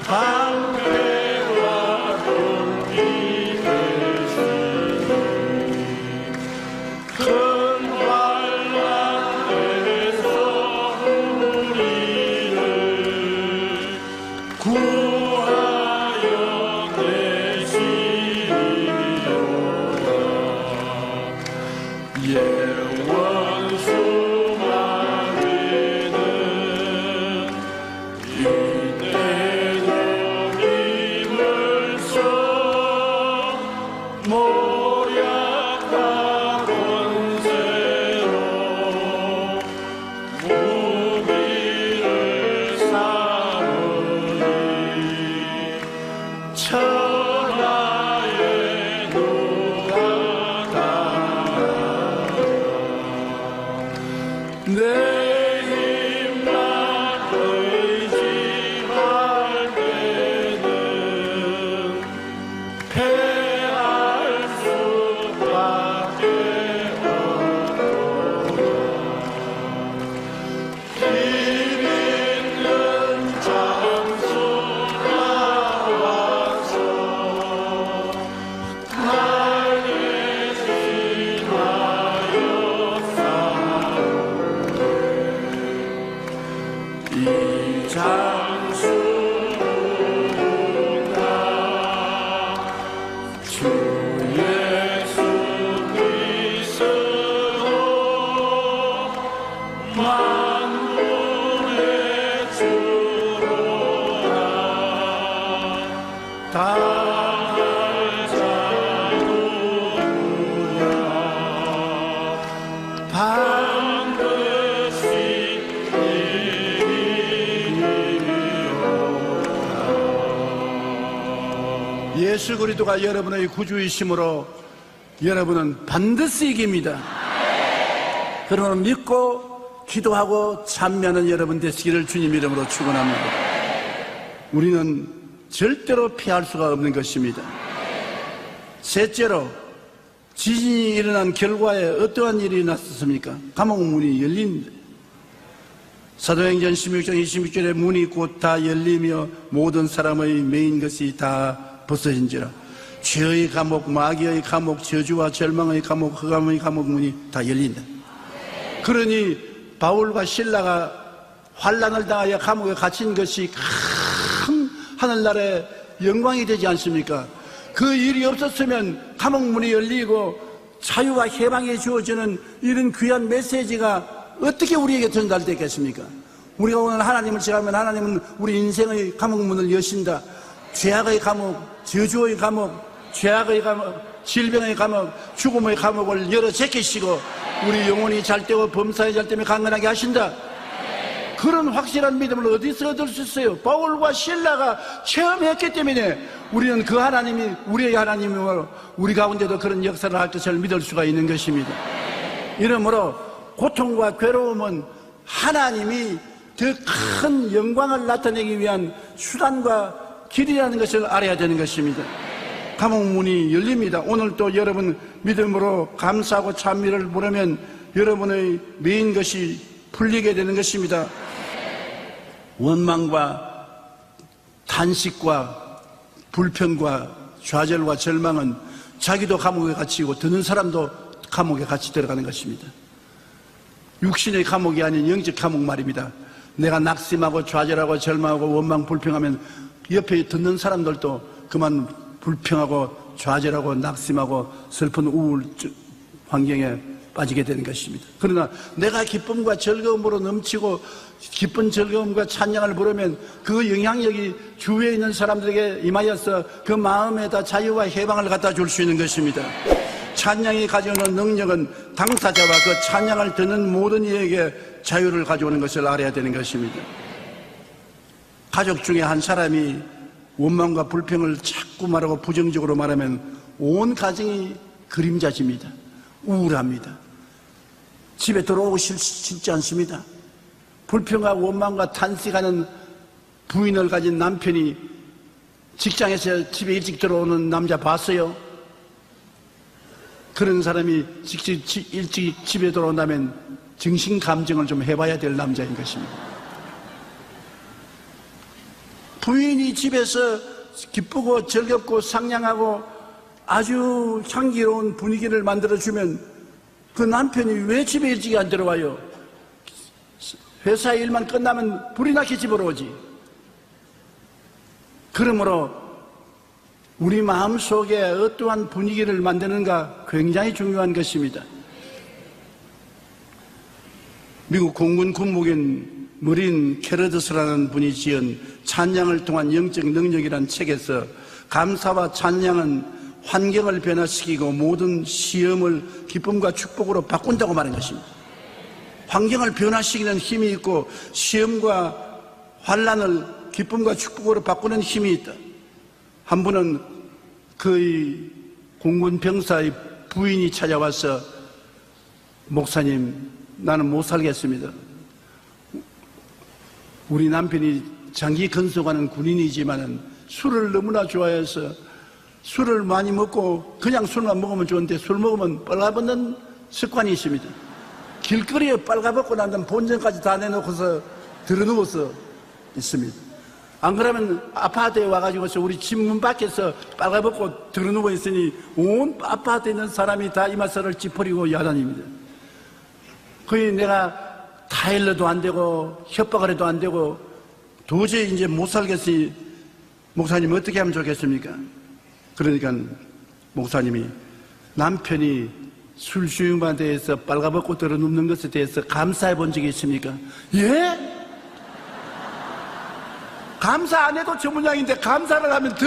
방패와 돌기 되시니 큰 환난에서 우리를 구하여 내시리로다. 무비를 삼으니 예수 그리스도가 여러분의 구주이심으로 여러분은 반드시 이깁니다. 그러므로 믿고 기도하고 참여하는 여러분 되시기를 주님 이름으로 축원합니다. 우리는 절대로 피할 수가 없는 것입니다. 셋째로, 지진이 일어난 결과에 어떠한 일이 났었습니까? 감옥 문이 열린다. 사도행전 16장 26절에 문이 곧 다 열리며 모든 사람의 매인 것이 다 벗어진지라. 죄의 감옥, 마귀의 감옥, 저주와 절망의 감옥, 흑암의 감옥 문이 다 열린다. 그러니 바울과 실라가 환난을 당하여 감옥에 갇힌 것이 큰 하늘나라의 영광이 되지 않습니까? 그 일이 없었으면 감옥 문이 열리고 자유와 해방이 주어지는 이런 귀한 메시지가 어떻게 우리에게 전달됐겠습니까? 우리가 오늘 하나님을 생각하면 하나님은 우리 인생의 감옥 문을 여신다. 죄악의 감옥, 저주의 감옥, 죄악의 감옥, 질병의 감옥, 죽음의 감옥을 열어 제끼시고 우리 영혼이 잘 되고 범사에 잘 되며 강건하게 하신다. 그런 확실한 믿음을 어디서 얻을 수 있어요? 바울과 실라가 체험했기 때문에 우리는 그 하나님이 우리의 하나님이므로 우리 가운데도 그런 역사를 할 것을 믿을 수가 있는 것입니다. 이러므로 고통과 괴로움은 하나님이 더 큰 영광을 나타내기 위한 수단과 길이라는 것을 알아야 되는 것입니다. 감옥 문이 열립니다. 오늘 또 여러분 믿음으로 감사하고 찬미를 부르면 여러분의 메인 것이 풀리게 되는 것입니다. 원망과 탄식과 불평과 좌절과 절망은 자기도 감옥에 갇히고 듣는 사람도 감옥에 같이 들어가는 것입니다. 육신의 감옥이 아닌 영적 감옥 말입니다. 내가 낙심하고 좌절하고 절망하고 원망 불평하면 옆에 듣는 사람들도 그만 불평하고 좌절하고 낙심하고 슬픈 우울 환경에 빠지게 되는 것입니다. 그러나 내가 기쁨과 즐거움으로 넘치고 기쁜 즐거움과 찬양을 부르면 그 영향력이 주위에 있는 사람들에게 임하여서 그 마음에다 자유와 해방을 갖다 줄 수 있는 것입니다. 찬양이 가져오는 능력은 당사자와 그 찬양을 듣는 모든 이에게 자유를 가져오는 것을 알아야 되는 것입니다. 가족 중에 한 사람이 원망과 불평을 자꾸 말하고 부정적으로 말하면 온 가정이 그림자집니다. 우울합니다. 집에 들어오고 싶지 않습니다. 불평과 원망과 탄식하는 부인을 가진 남편이 직장에서 집에 일찍 들어오는 남자 봤어요? 그런 사람이 일찍 집에 들어온다면 정신 감정을 좀 해봐야 될 남자인 것입니다. 부인이 집에서 기쁘고 즐겁고 상냥하고 아주 향기로운 분위기를 만들어주면 그 남편이 왜 집에 일찍 안 들어와요? 회사 일만 끝나면 불이 나게 집으로 오지. 그러므로 우리 마음속에 어떠한 분위기를 만드는가 굉장히 중요한 것입니다. 미국 공군 군목인 머린 캐러드스라는 분이 지은 찬양을 통한 영적 능력이라는 책에서 감사와 찬양은 환경을 변화시키고 모든 시험을 기쁨과 축복으로 바꾼다고 말한 것입니다. 환경을 변화시키는 힘이 있고 시험과 환난을 기쁨과 축복으로 바꾸는 힘이 있다. 한 분은 그의 공군 병사의 부인이 찾아와서 목사님, 나는 못 살겠습니다. 우리 남편이 장기 근속하는 군인이지만 술을 너무나 좋아해서 술을 많이 먹고 그냥 술만 먹으면 좋은데 술 먹으면 빨가벗는 습관이 있습니다. 길거리에 빨가벗고 난 다음 본전까지 다 내놓고서 들어누워서 있습니다. 안 그러면 아파트에 와가지고서 우리 집 문 밖에서 빨가벗고 들어누워 있으니 온 아파트에 있는 사람이 다 이마살을 찌푸리고 야단입니다. 거의 내가 타일러도 안 되고 협박을 해도 안 되고 도저히 이제 못 살겠으니 목사님 어떻게 하면 좋겠습니까? 그러니까 목사님이 남편이 술 수용반에 대해서 빨가벗고 들어눕는 것에 대해서 감사해 본 적이 있습니까? 예? 감사 안 해도 저 모양인데 감사를 하면 더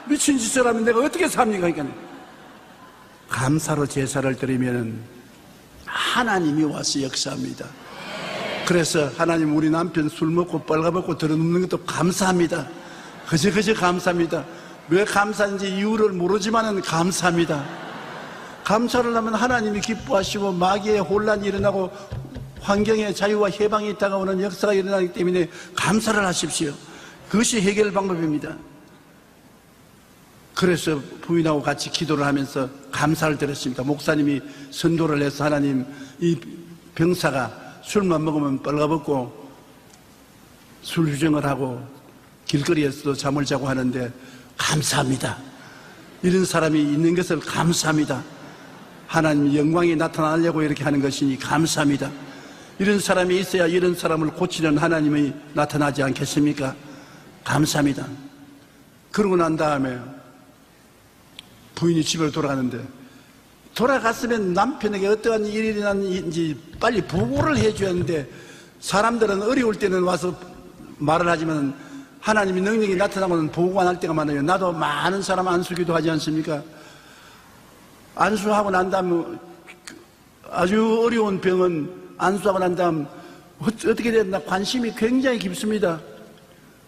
미친 짓을 하면 내가 어떻게 삽니까? 그러니까 감사로 제사를 드리면 하나님이 와서 역사합니다. 그래서 하나님 우리 남편 술 먹고 빨가벗고 들어눕는 것도 감사합니다. 그저 감사합니다. 왜 감사한지 이유를 모르지만은 감사합니다. 감사를 하면 하나님이 기뻐하시고 마귀의 혼란이 일어나고 환경의 자유와 해방이 있다가 오는 역사가 일어나기 때문에 감사를 하십시오. 그것이 해결 방법입니다. 그래서 부인하고 같이 기도를 하면서 감사를 드렸습니다. 목사님이 선도를 해서 하나님, 이 병사가 술만 먹으면 빨가벗고 술 휴정을 하고 길거리에서도 잠을 자고 하는데 감사합니다. 이런 사람이 있는 것을 감사합니다. 하나님 영광이 나타나려고 이렇게 하는 것이니 감사합니다. 이런 사람이 있어야 이런 사람을 고치는 하나님이 나타나지 않겠습니까? 감사합니다. 그러고 난 다음에 부인이 집으로 돌아가는데, 돌아갔으면 남편에게 어떠한 일이 일어났는지 빨리 보고를 해줘야 하는데, 사람들은 어려울 때는 와서 말을 하지만 하나님의 능력이 나타나고는 보고가 날 때가 많아요. 나도 많은 사람 안수기도 하지 않습니까? 안수하고 난 다음 아주 어려운 병은 안수하고 난 다음 어떻게 됐나 관심이 굉장히 깊습니다.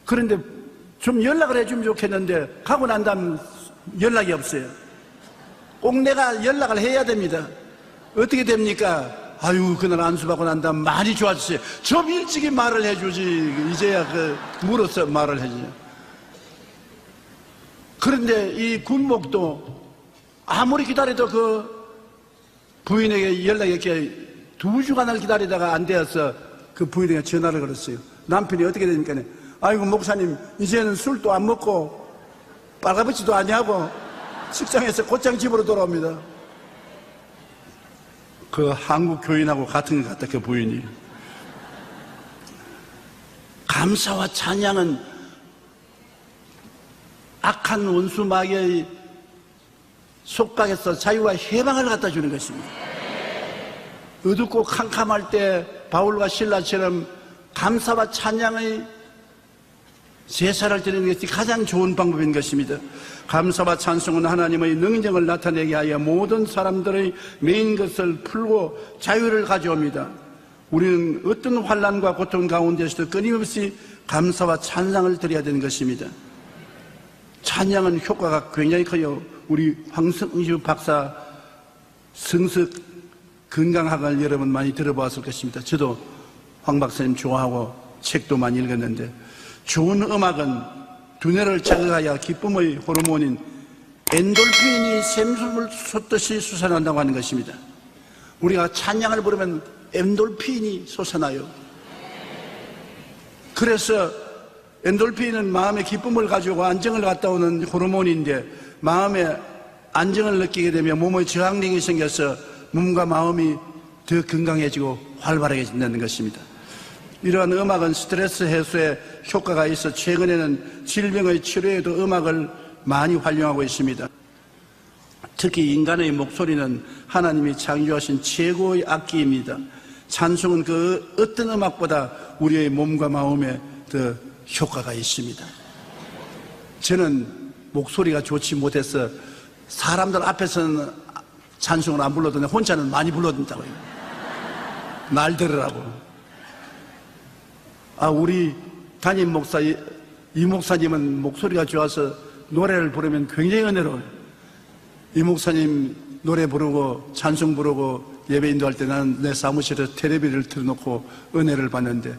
그런데 좀 연락을 해주면 좋겠는데 가고 난 다음 연락이 없어요. 꼭 내가 연락을 해야 됩니다. 어떻게 됩니까? 아유, 그날 안수받고 난 다음 많이 좋아졌어요. 좀 일찍이 말을 해주지. 이제야 물어서 말을 해주죠. 그런데 이 군목도 아무리 기다려도 그 부인에게 연락이 이렇게 2주간을 기다리다가 안 되어서 그 부인에게 전화를 걸었어요. 남편이 어떻게 됩니까? 아이고, 목사님, 이제는 술도 안 먹고 빨가벗지도 아니하고 직장에서 곧장 집으로 돌아옵니다. 그 한국 교인하고 같은 것 같다, 그 부인이. 감사와 찬양은 악한 원수 마귀의 속박에서 자유와 해방을 갖다 주는 것입니다. 어둡고 캄캄할 때 바울과 실라처럼 감사와 찬양의 제사를 드리는 것이 가장 좋은 방법인 것입니다. 감사와 찬송은 하나님의 능력을 나타내게 하여 모든 사람들의 메인 것을 풀고 자유를 가져옵니다. 우리는 어떤 환난과 고통 가운데서도 끊임없이 감사와 찬양을 드려야 되는 것입니다. 찬양은 효과가 굉장히 커요. 우리 황성주 박사 성석 건강학을 여러분 많이 들어보았을 것입니다. 저도 황 박사님 좋아하고 책도 많이 읽었는데, 좋은 음악은 두뇌를 자극하여 기쁨의 호르몬인 엔돌핀이 샘숨을 솟듯이 솟아난다고 하는 것입니다. 우리가 찬양을 부르면 엔돌핀이 솟아나요. 그래서 엔돌핀은 마음의 기쁨을 가지고 안정을 갖다 오는 호르몬인데, 마음에 안정을 느끼게 되면 몸의 저항력이 생겨서 몸과 마음이 더 건강해지고 활발해진다는 것입니다. 이러한 음악은 스트레스 해소에 효과가 있어 최근에는 질병의 치료에도 음악을 많이 활용하고 있습니다. 특히 인간의 목소리는 하나님이 창조하신 최고의 악기입니다. 찬송은 그 어떤 음악보다 우리의 몸과 마음에 더 효과가 있습니다. 저는 목소리가 좋지 못해서 사람들 앞에서는 찬송을 안 불러도 혼자는 많이 불러준다고요. 날 들으라고. 우리 담임 목사 이 목사님은 목소리가 좋아서 노래를 부르면 굉장히 은혜로워요. 이 목사님 노래 부르고 찬송 부르고 예배 인도할 때 나는 내 사무실에서 텔레비를 틀어놓고 은혜를 받는데,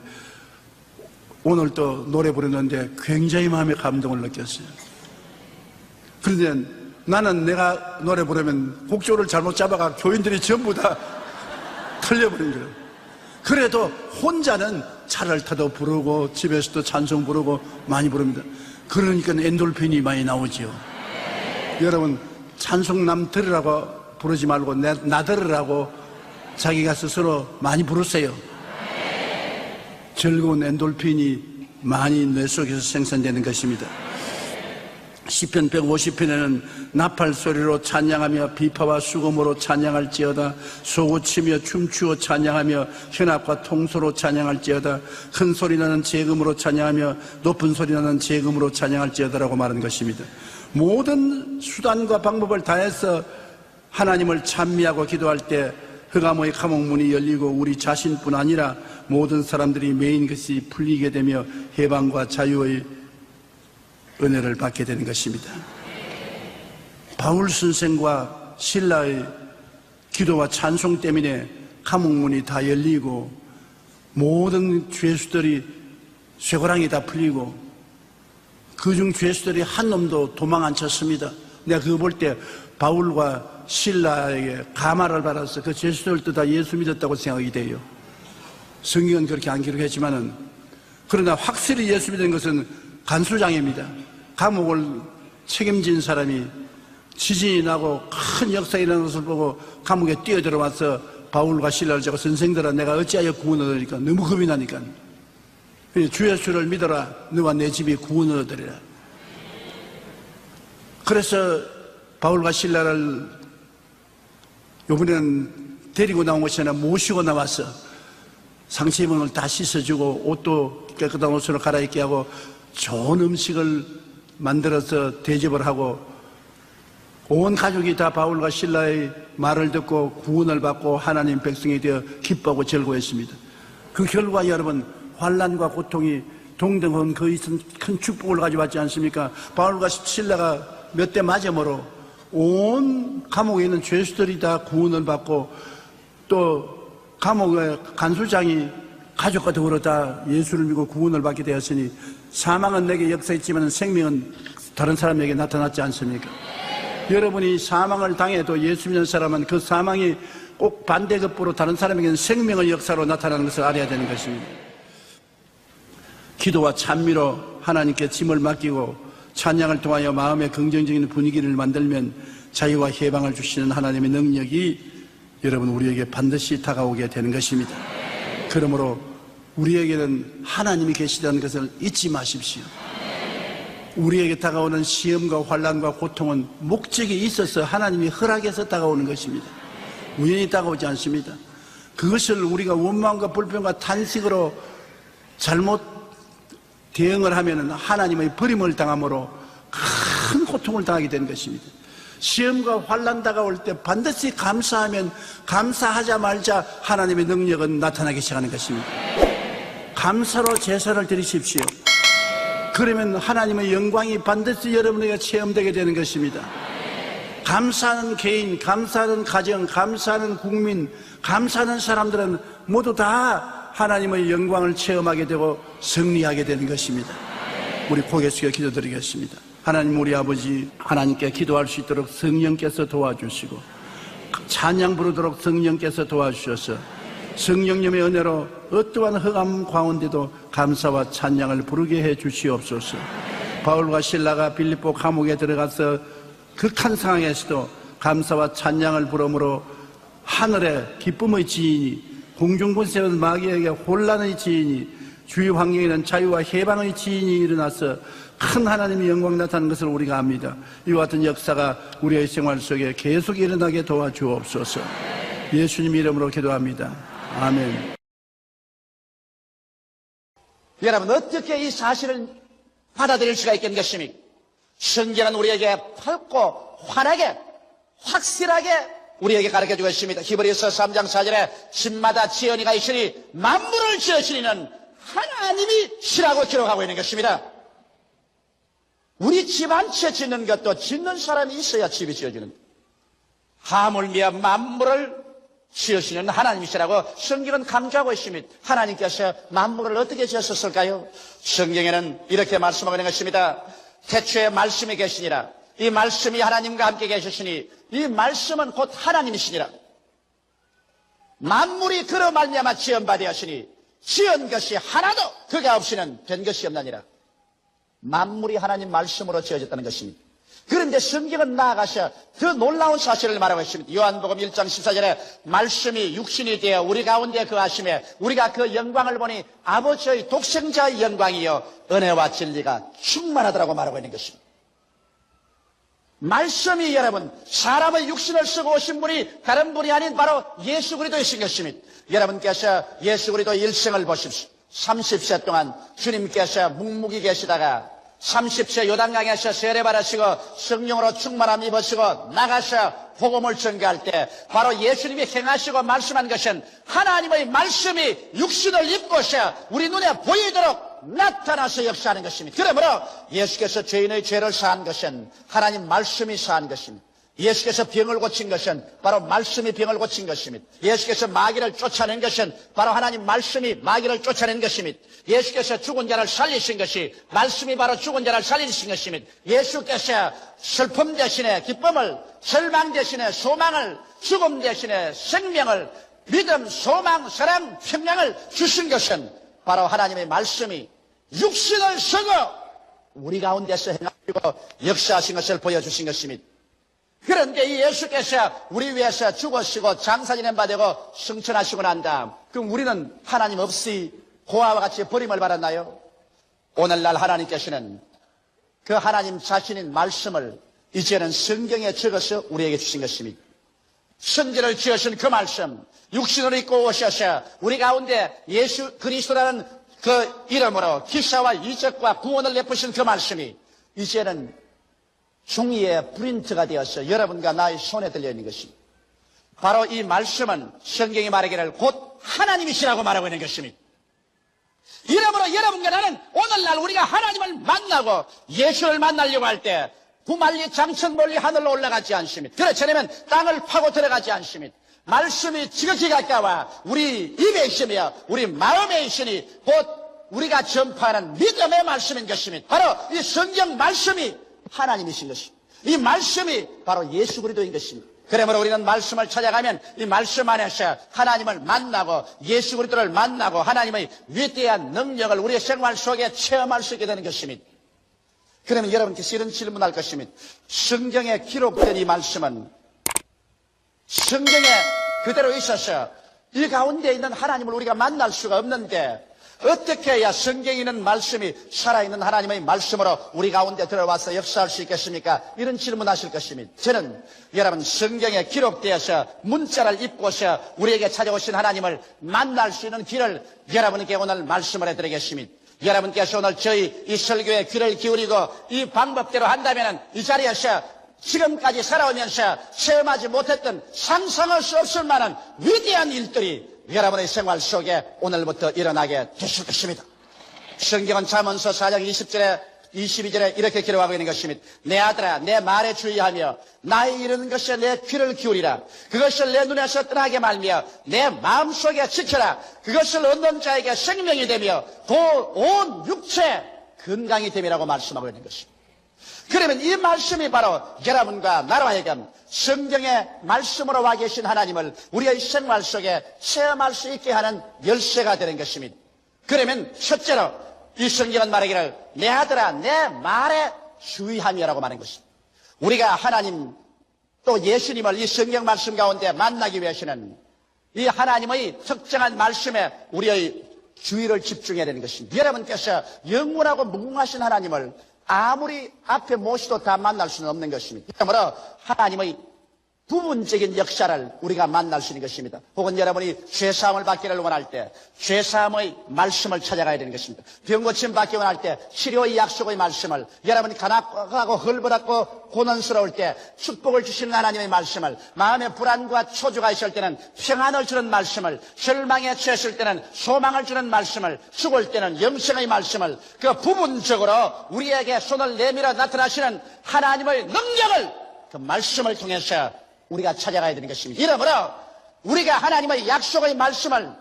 오늘 또 노래 부르는데 굉장히 마음의 감동을 느꼈어요. 그런데 나는 내가 노래 부르면 곡조를 잘못 잡아가 교인들이 전부 다 틀려버린 거예요. 그래도 혼자는 차를 타도 부르고 집에서도 찬송 부르고 많이 부릅니다. 그러니까 엔돌핀이 많이 나오죠. 여러분, 찬송 남 들으라고 부르지 말고 나 들으라고 자기가 스스로 많이 부르세요. 즐거운 엔돌핀이 많이 뇌 속에서 생산되는 것입니다. 시편 150편에는 나팔 소리로 찬양하며 비파와 수금으로 찬양할지어다, 소고치며 춤추어 찬양하며 현악과 통소로 찬양할지어다, 큰 소리 나는 재금으로 찬양하며 높은 소리 나는 재금으로 찬양할지어다라고 말한 것입니다. 모든 수단과 방법을 다해서 하나님을 찬미하고 기도할 때 흑암의 감옥문이 열리고 우리 자신뿐 아니라 모든 사람들이 메인 것이 풀리게 되며 해방과 자유의 은혜를 받게 되는 것입니다. 바울 선생과 실라의 기도와 찬송 때문에 감옥문이 다 열리고 모든 죄수들이 쇠고랑이 다 풀리고 그중 죄수들이 한 놈도 도망 안 쳤습니다. 내가 그거 볼 때 바울과 실라에게 감화를 받아서 그 죄수들도 다 예수 믿었다고 생각이 돼요. 성경은 그렇게 안 기록했지만은, 그러나 확실히 예수 믿은 것은 간수장입니다. 감옥을 책임진 사람이 지진이 나고 큰 역사가 일어나는 것을 보고 감옥에 뛰어들어와서 바울과 실라를 잡고, 선생들아 내가 어찌하여 구원을 얻으니까 너무 겁이 나니까 주 예수를 믿어라, 너와 내 집이 구원을 얻으리라. 그래서 바울과 실라를 이번에는 데리고 나온 것이 아니라 모시고 나와서 상처 입은 걸 다 씻어주고 옷도 깨끗한 옷으로 갈아입게 하고 좋은 음식을 만들어서 대접을 하고, 온 가족이 다 바울과 실라의 말을 듣고 구원을 받고 하나님 백성이 되어 기뻐하고 즐거워했습니다. 그 결과 여러분, 환난과 고통이 동등한 그 큰 축복을 가져왔지 않습니까? 바울과 실라가 몇 대 맞음으로 온 감옥에 있는 죄수들이 다 구원을 받고, 또 감옥의 간수장이 가족과 더불어 다 예수를 믿고 구원을 받게 되었으니, 사망은 내게 역사했지만 생명은 다른 사람에게 나타났지 않습니까? 여러분이 사망을 당해도 예수 믿는 사람은 그 사망이 꼭 반대급부로 다른 사람에게는 생명의 역사로 나타나는 것을 알아야 되는 것입니다. 기도와 찬미로 하나님께 짐을 맡기고 찬양을 통하여 마음의 긍정적인 분위기를 만들면 자유와 해방을 주시는 하나님의 능력이 여러분 우리에게 반드시 다가오게 되는 것입니다. 그러므로 우리에게는 하나님이 계시다는 것을 잊지 마십시오. 우리에게 다가오는 시험과 환난과 고통은 목적이 있어서 하나님이 허락해서 다가오는 것입니다. 우연히 다가오지 않습니다. 그것을 우리가 원망과 불평과 탄식으로 잘못 대응을 하면 하나님의 버림을 당함으로 큰 고통을 당하게 되는 것입니다. 시험과 환난 다가올 때 반드시 감사하면 감사하자 말자 하나님의 능력은 나타나기 시작하는 것입니다. 감사로 제사를 드리십시오. 그러면 하나님의 영광이 반드시 여러분에게 체험되게 되는 것입니다. 감사하는 개인, 감사하는 가정, 감사하는 국민, 감사하는 사람들은 모두 다 하나님의 영광을 체험하게 되고 승리하게 되는 것입니다. 우리 고개 숙여 기도드리겠습니다. 하나님, 우리 아버지, 하나님께 기도할 수 있도록 성령께서 도와주시고 찬양 부르도록 성령께서 도와주셔서 성령님의 은혜로 어떠한 흑암 가운데도 감사와 찬양을 부르게 해 주시옵소서. 바울과 실라가 빌립보 감옥에 들어가서 극한 상황에서도 감사와 찬양을 부름으로 하늘의 기쁨의 지인이, 공중권세는 마귀에게 혼란의 지인이, 주위 환경에는 자유와 해방의 지인이 일어나서 큰 하나님의 영광 나타나는 것을 우리가 압니다. 이와 같은 역사가 우리의 생활 속에 계속 일어나게 도와주옵소서. 예수님 이름으로 기도합니다. 아멘. 여러분, 어떻게 이 사실을 받아들일 수가 있겠는 것입니까? 성경은 우리에게 밝고 환하게 확실하게 우리에게 가르쳐주고 있습니다. 히브리서 3장 4절에 집마다 지연이가 있으니 만물을 지으시는 하나님이 시라고 기록하고 있는 것입니다. 우리 집 한 채 짓는 것도 짓는 사람이 있어야 집이 지어지는 거예요. 하물며 만물을 지으시는 하나님이시라고 성경은 강조하고 있습니다. 하나님께서 만물을 어떻게 지으셨을까요? 성경에는 이렇게 말씀하고 있는 것입니다. 태초에 말씀이 계시니라. 이 말씀이 하나님과 함께 계셨으니 이 말씀은 곧 하나님이시니라. 만물이 그로 말미암아 지은 바 되었으니 지은 것이 하나도 그가 없이는 된 것이 없나니라. 만물이 하나님 말씀으로 지어졌다는 것입니다. 그런데 성경은 나아가서 더 놀라운 사실을 말하고 있습니다. 요한복음 1장 14절에 말씀이 육신이 되어 우리 가운데 거하심에 우리가 그 영광을 보니 아버지의 독생자의 영광이요 은혜와 진리가 충만하더라고 말하고 있는 것입니다. 말씀이 여러분 사람의 육신을 쓰고 오신 분이 다른 분이 아닌 바로 예수 그리스도이신 것입니다. 여러분께서 예수 그리스도 일생을 보십시오. 30세 동안 주님께서 묵묵히 계시다가 30세 요단강에서 세례받으시고 성령으로 충만함 입으시고 나가서 복음을 전개할 때 바로 예수님이 행하시고 말씀한 것은 하나님의 말씀이 육신을 입고서 우리 눈에 보이도록 나타나서 역사하는 것입니다. 그러므로 예수께서 죄인의 죄를 사한 것은 하나님 말씀이 사한 것입니다. 예수께서 병을 고친 것은 바로 말씀이 병을 고친 것입니다. 예수께서 마귀를 쫓아낸 것은 바로 하나님 말씀이 마귀를 쫓아낸 것입니다. 예수께서 죽은 자를 살리신 것이 말씀이 바로 죽은 자를 살리신 것입니다. 예수께서 슬픔 대신에 기쁨을, 절망 대신에 소망을, 죽음 대신에 생명을, 믿음, 소망, 사랑, 평강을 주신 것은 바로 하나님의 말씀이 육신을 쓰고 우리 가운데서 행하시고 역사하신 것을 보여주신 것입니다. 그런데 이 예수께서 우리 위해서 죽으시고 장사 지낸 바 되고 승천하시고 난 다음, 그럼 우리는 하나님 없이 고아와 같이 버림을 받았나요? 오늘날 하나님께서는 그 하나님 자신인 말씀을 이제는 성경에 적어서 우리에게 주신 것입니다. 성전을 지으신 그 말씀, 육신을 입고 오셔서 우리 가운데 예수 그리스도라는 그 이름으로 기사와 이적과 구원을 내푸신 그 말씀이 이제는 종이에 프린트가 되어서 여러분과 나의 손에 들려있는 것입니다. 바로 이 말씀은 성경이 말하기를 곧 하나님이시라고 말하고 있는 것입니다. 이러므로 여러분과 나는 오늘날 우리가 하나님을 만나고 예수를 만나려고 할 때 구말리 장천 멀리 하늘로 올라가지 않습니다. 그렇지 않으면 땅을 파고 들어가지 않습니다. 말씀이 지극히 가까워 우리 입에 있으며 우리 마음에 있으니 곧 우리가 전파하는 믿음의 말씀인 것입니다. 바로 이 성경 말씀이 하나님이신 것입니다. 이 말씀이 바로 예수 그리스도인 것입니다. 그러므로 우리는 말씀을 찾아가면 이 말씀 안에서 하나님을 만나고 예수 그리스도를 만나고 하나님의 위대한 능력을 우리의 생활 속에 체험할 수 있게 되는 것입니다. 그러면 여러분께서 이런 질문할 것입니다. 성경에 기록된 이 말씀은 성경에 그대로 있어서 이 가운데 있는 하나님을 우리가 만날 수가 없는데 어떻게 해야 성경에 있는 말씀이 살아있는 하나님의 말씀으로 우리 가운데 들어와서 역사할 수 있겠습니까? 이런 질문하실 것입니다. 저는 여러분 성경에 기록되어서 문자를 입고서 우리에게 찾아오신 하나님을 만날 수 있는 길을 여러분께 오늘 말씀을 해드리겠습니다. 여러분께서 오늘 저희 이 설교에 귀를 기울이고 이 방법대로 한다면 이 자리에서 지금까지 살아오면서 체험하지 못했던 상상할 수 없을 만한 위대한 일들이 여러분의 생활 속에 오늘부터 일어나게 되실 것입니다. 성경은 잠언서 4장 20절에 22절에 이렇게 기록하고 있는 것입니다. 내 아들아 내 말에 주의하며 나의 이르는 것에 내 귀를 기울이라. 그것을 내 눈에서 떠나게 말며 내 마음속에 지켜라. 그것을 얻는 자에게 생명이 되며 온 육체 건강이 됨이라고 말씀하고 있는 것입니다. 그러면 이 말씀이 바로 여러분과 나로 하여금 성경의 말씀으로 와 계신 하나님을 우리의 생활 속에 체험할 수 있게 하는 열쇠가 되는 것입니다. 그러면 첫째로 이 성경은 말하기를 내 아들아 내 말에 주의하며라고 말하는 것입니다. 우리가 하나님 또 예수님을 이 성경 말씀 가운데 만나기 위해서는 이 하나님의 특정한 말씀에 우리의 주의를 집중해야 되는 것입니다. 여러분께서 영원하고 무궁하신 하나님을 아무리 앞에 모시도 다 만날 수는 없는 것입니다. 그러므로 하나님의 부분적인 역사를 우리가 만날 수 있는 것입니다. 혹은 여러분이 죄사함을 받기를 원할 때 죄사함의 말씀을 찾아가야 되는 것입니다. 병고침 받기 원할 때 치료의 약속의 말씀을, 여러분이 가난하고 헐벗고 고난스러울 때 축복을 주시는 하나님의 말씀을, 마음에 불안과 초조가 있을 때는 평안을 주는 말씀을, 절망에 처했을 때는 소망을 주는 말씀을, 죽을 때는 영생의 말씀을, 그 부분적으로 우리에게 손을 내밀어 나타나시는 하나님의 능력을 그 말씀을 통해서 우리가 찾아가야 되는 것입니다. 이러므로 우리가 하나님의 약속의 말씀을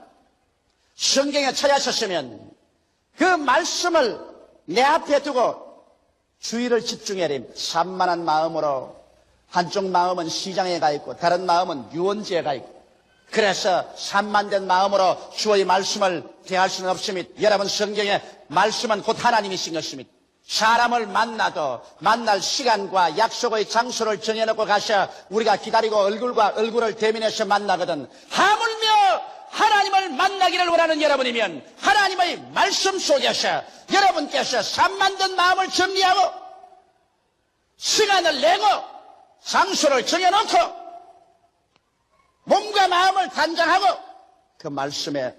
성경에 찾아섰으면 그 말씀을 내 앞에 두고 주의를 집중해야 됩니다. 산만한 마음으로, 한쪽 마음은 시장에 가 있고 다른 마음은 유원지에 가 있고, 그래서 산만된 마음으로 주의 말씀을 대할 수는 없습니다. 여러분 성경의 말씀은 곧 하나님이신 것입니다. 사람을 만나도 만날 시간과 약속의 장소를 정해놓고 가셔 우리가 기다리고 얼굴과 얼굴을 대면해서 만나거든, 하물며 하나님을 만나기를 원하는 여러분이면 하나님의 말씀 속에서 여러분께서 산만든 마음을 정리하고 시간을 내고 장소를 정해놓고 몸과 마음을 단장하고 그 말씀에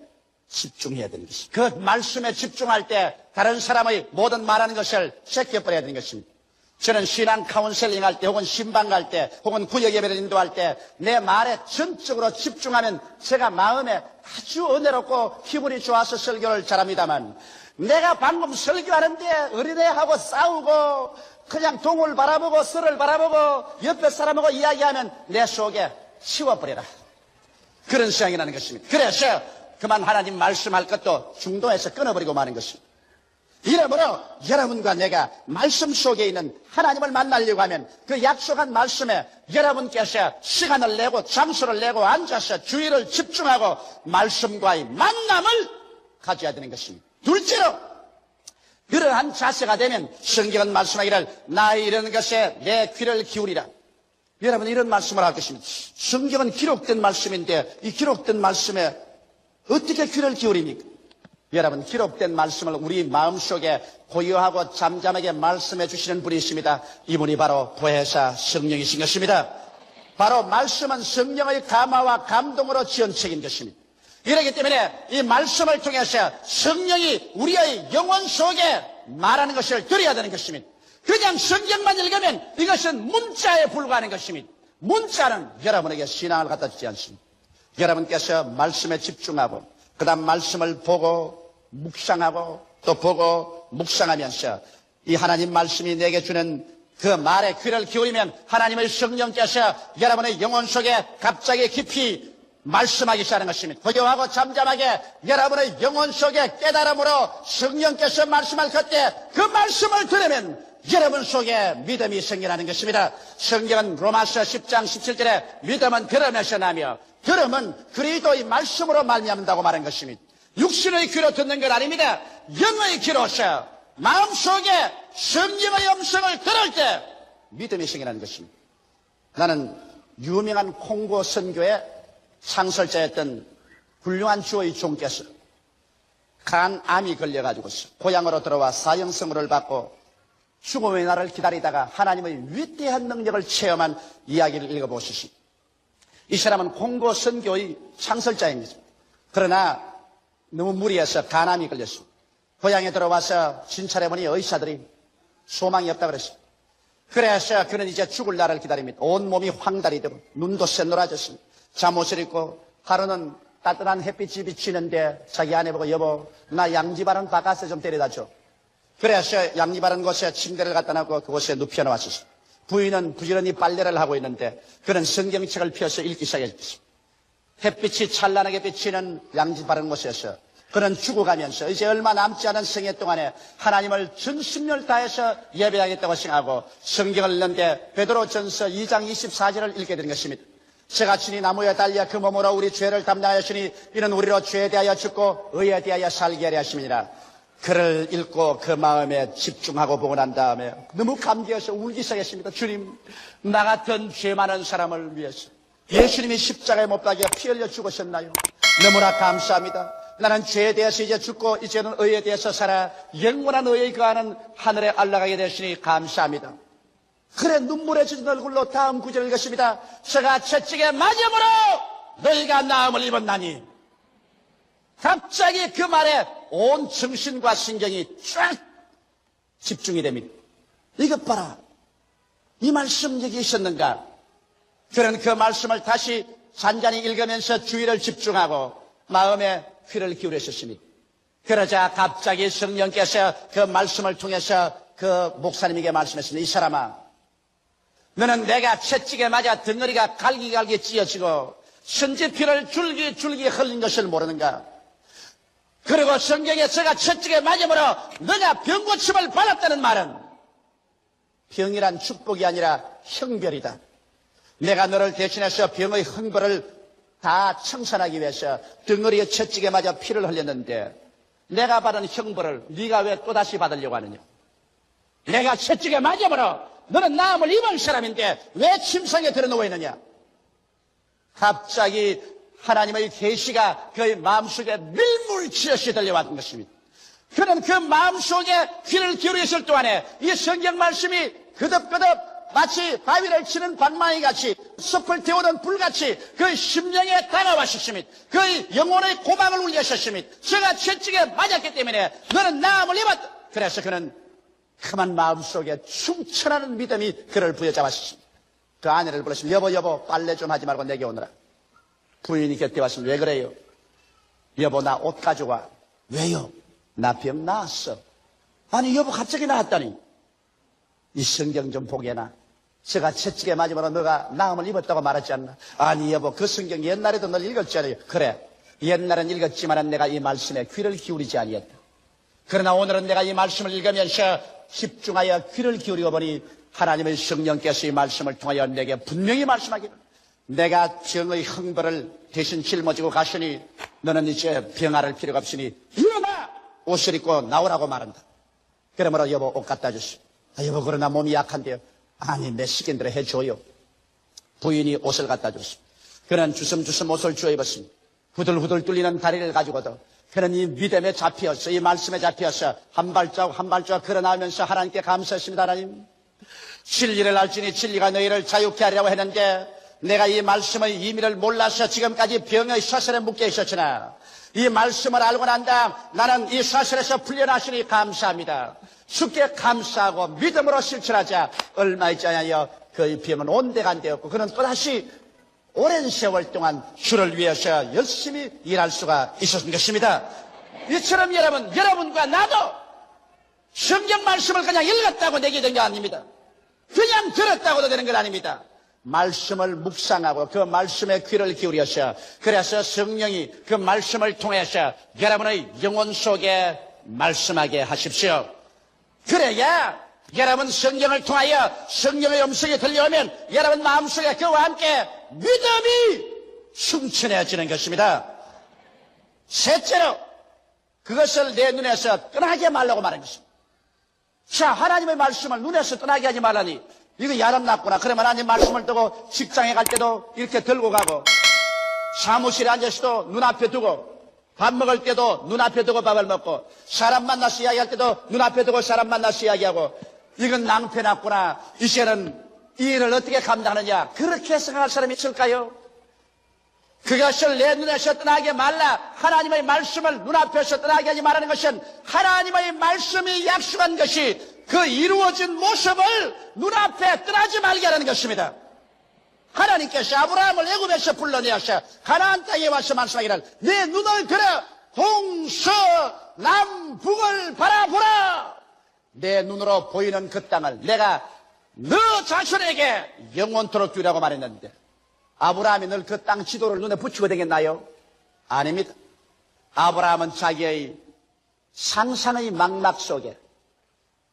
집중해야 되는 것입니다. 그 말씀에 집중할 때 다른 사람의 모든 말하는 것을 제껴버려야 되는 것입니다. 저는 신앙 카운셀링 할 때 혹은 신방 갈 때 혹은 구역 예배를 인도할 때 내 말에 전적으로 집중하면 제가 마음에 아주 은혜롭고 기분이 좋아서 설교를 잘합니다만, 내가 방금 설교하는데 어린애하고 싸우고 그냥 동을 바라보고 서를 바라보고 옆에 사람하고 이야기하면 내 속에 치워버려라. 그런 생각이 나는 것입니다. 그래서 그만 하나님 말씀할 것도 중도에서 끊어버리고 마는 것입니다. 이러므로 여러분과 내가 말씀 속에 있는 하나님을 만나려고 하면 그 약속한 말씀에 여러분께서 시간을 내고 장소를 내고 앉아서 주의를 집중하고 말씀과의 만남을 가져야 되는 것입니다. 둘째로 그러한 자세가 되면 성경은 말씀하기를 나의 이런 것에 내 귀를 기울이라. 여러분 이런 말씀을 할 것입니다. 성경은 기록된 말씀인데 이 기록된 말씀에 어떻게 귀를 기울입니까? 여러분 기록된 말씀을 우리 마음속에 고요하고 잠잠하게 말씀해 주시는 분이 있습니다. 이분이 바로 보혜사 성령이신 것입니다. 바로 말씀은 성령의 감화와 감동으로 지은 책인 것입니다. 이렇기 때문에 이 말씀을 통해서 성령이 우리의 영혼 속에 말하는 것을 들어야 되는 것입니다. 그냥 성경만 읽으면 이것은 문자에 불과하는 것입니다. 문자는 여러분에게 신앙을 갖다 주지 않습니다. 여러분께서 말씀에 집중하고 그 다음 말씀을 보고 묵상하고 또 보고 묵상하면서 이 하나님 말씀이 내게 주는 그 말에 귀를 기울이면 하나님의 성령께서 여러분의 영혼 속에 갑자기 깊이 말씀하기 시작하는 것입니다. 고요하고 잠잠하게 여러분의 영혼 속에 깨달음으로 성령께서 말씀할 그때 그 말씀을 들으면 여러분 속에 믿음이 생겨나는 것입니다. 성경은 로마서 10장 17절에 믿음은 들음에서 나며 들음은 그리스도의 말씀으로 말미암는다고 말한 것입니다. 육신의 귀로 듣는 것 아닙니다. 영의 귀로서 마음속에 성령의 음성을 들을 때 믿음이 생겨나는 것입니다. 나는 유명한 콩고 선교의 창설자였던 훌륭한 주의 종께서 간암이 걸려가지고서 고향으로 들어와 사형선고를 받고 죽음의 날을 기다리다가 하나님의 위대한 능력을 체험한 이야기를 읽어보십시오. 이 사람은 콩고 선교의 창설자입니다. 그러나 너무 무리해서 간암이 걸렸습니다. 고향에 들어와서 진찰해보니 의사들이 소망이 없다고 그랬습니다. 그래서 그는 이제 죽을 날을 기다립니다. 온몸이 황달이 되고 눈도 새노라졌습니다. 잠옷을 입고 하루는 따뜻한 햇빛이 비치는데 자기 아내 보고 여보 나 양지바른 바깥에 좀 데려다 줘. 그래서 양지바른 곳에 침대를 갖다 놓고 그곳에 눕혀 놓았습니다. 부인은 부지런히 빨래를 하고 있는데 그는 성경책을 펴서 읽기 시작했습니다. 햇빛이 찬란하게 비치는 양지바른 곳에서 그는 죽어가면서 이제 얼마 남지 않은 생애 동안에 하나님을 전심을 다해서 예배하겠다고 생각하고 성경을 읽는데 베드로전서 2장 24절을 읽게 되는 것입니다. 제가 친히 나무에 달려 그 몸으로 우리 죄를 담당하였으니 이는 우리로 죄에 대하여 죽고 의에 대하여 살게 하려 하심이니라. 글을 읽고 그 마음에 집중하고 보고 난 다음에 너무 감기해서 울기 시작했습니다. 주님, 나 같은 죄 많은 사람을 위해서 예수님이 십자가에 못 박여 피 흘려 죽으셨나요? 너무나 감사합니다. 나는 죄에 대해서 이제 죽고 이제는 의에 대해서 살아 영원한 의에 거하는 하늘에 올라가게 되시니 감사합니다. 그래 눈물에 젖은 얼굴로 다음 구절을 읽었습니다. 제가 채찍에 맞음으로 너희가 나음을 입었나니. 갑자기 그 말에 온 정신과 신경이 쫙 집중이 됩니다. 이것 봐라. 이 말씀 여기 있었는가? 그는 그 말씀을 다시 잔잔히 읽으면서 주의를 집중하고 마음에 귀를 기울였습니다. 그러자 갑자기 성령께서 그 말씀을 통해서 그 목사님에게 말씀했습니다. 이 사람아, 너는 내가 채찍에 맞아 덩어리가 갈기갈기 찢어지고 선지피를 줄기 흘린 것을 모르는가? 그리고 성경에 제가 채찍에 맞음으로 너가 병고침을 받았다는 말은 병이란 축복이 아니라 형벌이다. 내가 너를 대신해서 병의 형벌을 다 청산하기 위해서 덩어리에 채찍에 맞아 피를 흘렸는데 내가 받은 형벌을 네가 왜 또다시 받으려고 하느냐? 내가 채찍에 맞음으로 너는 나음을 입은 사람인데 왜 침상에 들어누워 있느냐? 갑자기 하나님의 계시가 그의 마음속에 밀물치듯이 들려왔던 것입니다. 그는 그 마음속에 귀를 기울였을 동안에 이 성경 말씀이 그득그득 마치 바위를 치는 방망이 같이 숲을 태우던 불같이 그 심령에 다가왔었습니다. 그의 영혼의 고막을 울렸었습니다. 제가 채찍에 맞았기 때문에 너는 나음을 입었다. 그래서 그는 그만 마음속에 충천하는 믿음이 그를 부여잡았습니다. 그 아내를 불렀습니다. 여보 빨래 좀 하지 말고 내게 오너라. 부인이 곁에 왔으면 왜 그래요? 여보 나 옷 가져와. 왜요? 나 병 나았어. 아니 여보 갑자기 나았다니. 이 성경 좀 보게나. 제가 채찍에 맞으면 너가 나음을 입었다고 말하지 않나? 아니 여보 그 성경 옛날에도 널 읽었잖아요. 그래 옛날엔 읽었지만 내가 이 말씀에 귀를 기울이지 아니했다. 그러나 오늘은 내가 이 말씀을 읽으면서 집중하여 귀를 기울이고 보니 하나님의 성령께서 이 말씀을 통하여 내게 분명히 말씀하기를 내가 병의 흥벌을 대신 짊어지고 가시니 너는 이제 병 앓을 필요가 없으니 일어나 옷을 입고 나오라고 말한다. 그러므로 여보 옷 갖다 주시오. 여보 그러나 몸이 약한데요. 아니 내 시킨대로 해줘요. 부인이 옷을 갖다 줬습니다. 그는 주섬주섬 옷을 주워 입었습니다. 후들후들 뚫리는 다리를 가지고도 그는 이 믿음에 잡혀서 이 말씀에 잡혀서 한 발자국 한 발자국 걸어나오면서 하나님께 감사했습니다. 하나님 진리를 알지니 진리가 너희를 자유케 하려고 했는데 내가 이 말씀의 의미를 몰라서 지금까지 병의 사슬에 묶여 있었으나 이 말씀을 알고 난 다음 나는 이 사슬에서 풀려나시니 감사합니다. 주께 감사하고 믿음으로 실천하자. 얼마 있지 않아요. 그 병은 온데간데였고 그는 또다시 오랜 세월 동안 주를 위해서 열심히 일할 수가 있었던 것입니다. 이처럼 여러분과 나도 성경 말씀을 그냥 읽었다고 되게 된 게 아닙니다. 그냥 들었다고도 되는 건 아닙니다. 말씀을 묵상하고 그 말씀에 귀를 기울여서 그래서 성령이 그 말씀을 통해서 여러분의 영혼 속에 말씀하게 하십시오. 그래야 여러분 성경을 통하여 성령의 음성이 들려오면 여러분 마음속에 그와 함께 믿음이 충천해지는 것입니다. 셋째로 그것을 내 눈에서 떠나게 말라고 말한 것입니다. 자, 하나님의 말씀을 눈에서 떠나게 하지 말라니 이거 야람났구나. 그러면 하나님 말씀을 두고 직장에 갈 때도 이렇게 들고 가고 사무실에 앉아서도 눈앞에 두고 밥 먹을 때도 눈앞에 두고 밥을 먹고 사람 만나서 이야기할 때도 눈앞에 두고 사람 만나서 이야기하고 이건 낭패났구나. 이제는 이 일을 어떻게 감당하느냐. 그렇게 생각할 사람이 있을까요? 그것을 내 눈에서 떠나게 말라. 하나님의 말씀을 눈앞에서 떠나게 하지 말라는 것은 하나님의 말씀이 약속한 것이 그 이루어진 모습을 눈앞에 떠나지 말게 하는 것입니다. 하나님께서 아브라함을 애굽에서 불러내어서 가나안 땅에 와서 말씀하기를 내 눈을 들어 동서남북을 바라보라. 내 눈으로 보이는 그 땅을 내가 너 자신에게 영원토록 주라고 말했는데 아브라함이 늘 그 땅 지도를 눈에 붙이고 되겠나요? 아닙니다. 아브라함은 자기의 상상의 망락 속에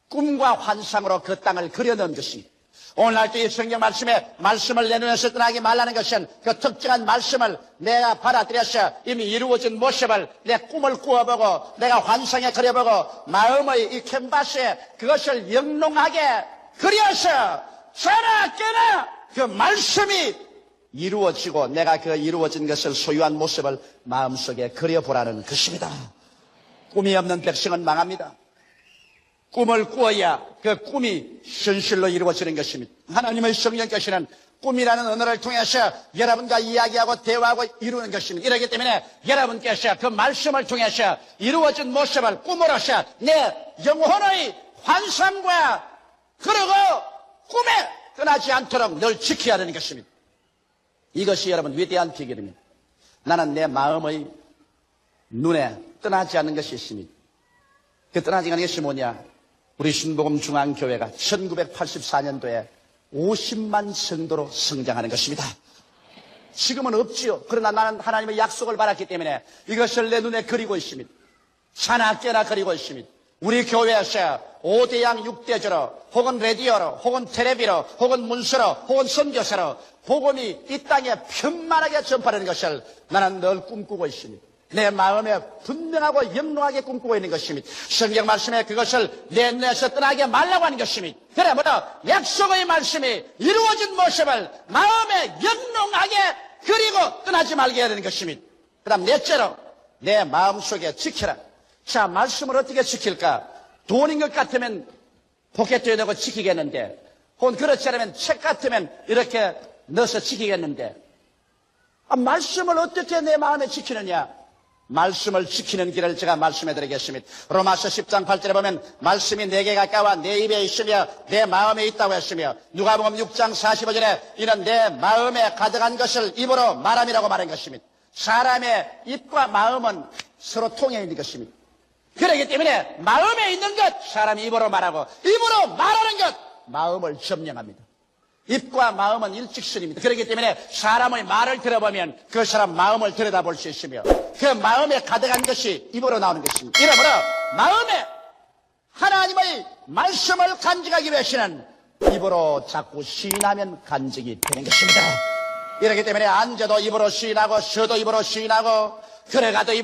꿈과 환상으로 그 땅을 그려놓은 것입니다. 오늘날도 이 성경 말씀을 내 눈에서 떠나게 말라는 것은 그 특정한 말씀을 내가 받아들여서 이미 이루어진 모습을 내 꿈을 꾸어보고 내가 환상에 그려보고 마음의 이 캔버스에 그것을 영롱하게 그려서 자나 깨나 그 말씀이 이루어지고 내가 그 이루어진 것을 소유한 모습을 마음속에 그려보라는 것입니다. 꿈이 없는 백성은 망합니다. 꿈을 꾸어야 그 꿈이 현실로 이루어지는 것입니다. 하나님의 성령께서는 꿈이라는 언어를 통해서 여러분과 이야기하고 대화하고 이루는 것입니다. 이렇기 때문에 여러분께서 그 말씀을 통해서 이루어진 모습을 꿈으로서 내 영혼의 환상과 그리고 꿈에 떠나지 않도록 늘 지켜야 하는 것입니다. 이것이 여러분 위대한 비결입니다. 나는 내 마음의 눈에 떠나지 않는 것이 있습니다. 그 떠나지 않는 것이 뭐냐? 우리 신복음중앙교회가 1984년도에 50만 성도로 성장하는 것입니다. 지금은 없지요. 그러나 나는 하나님의 약속을 받았기 때문에 이것을 내 눈에 그리고 있습니다. 자나 깨나 그리고 있습니다. 우리 교회에서 5대양 6대주로 혹은 라디오로 혹은 텔레비로 혹은 문서로 혹은 선교사로 복음이 이 땅에 편만하게 전파되는 것을 나는 늘 꿈꾸고 있습니다. 내 마음에 분명하고 영롱하게 꿈꾸고 있는 것입니다. 성경 말씀에 그것을 내 눈에서 떠나게 말라고 하는 것입니다. 그러므로 약속의 말씀이 이루어진 모습을 마음에 영롱하게 그리고 떠나지 말게 해야 되는 것입니다. 그 다음 넷째로 내 마음속에 지켜라. 자, 말씀을 어떻게 지킬까? 돈인 것 같으면 포켓에 넣고 지키겠는데 혹은 그렇지 않으면 책 같으면 이렇게 넣어서 지키겠는데 말씀을 어떻게 내 마음에 지키느냐? 말씀을 지키는 길을 제가 말씀해 드리겠습니다. 로마서 10장 8절에 보면 말씀이 내게 가까워 내 입에 있으며 내 마음에 있다고 했으며 누가복음 6장 45절에 이는 내 마음에 가득한 것을 입으로 말함이라고 말한 것입니다. 사람의 입과 마음은 서로 통해 있는 것입니다. 그렇기 때문에 마음에 있는 것 사람이 입으로 말하고 입으로 말하는 것 마음을 점령합니다. 입과 마음은 일직선입니다. 그렇기 때문에 사람의 말을 들어보면 그 사람 마음을 들여다볼 수 있으며 그 마음에 가득한 것이 입으로 나오는 것입니다. 이러므로 마음에 하나님의 말씀을 간직하기 위해서는 입으로 자꾸 시인하면 간직이 되는 것입니다. 이렇기 때문에 앉아도 입으로 시인하고 서도 입으로 시인하고 걸어가도 입으로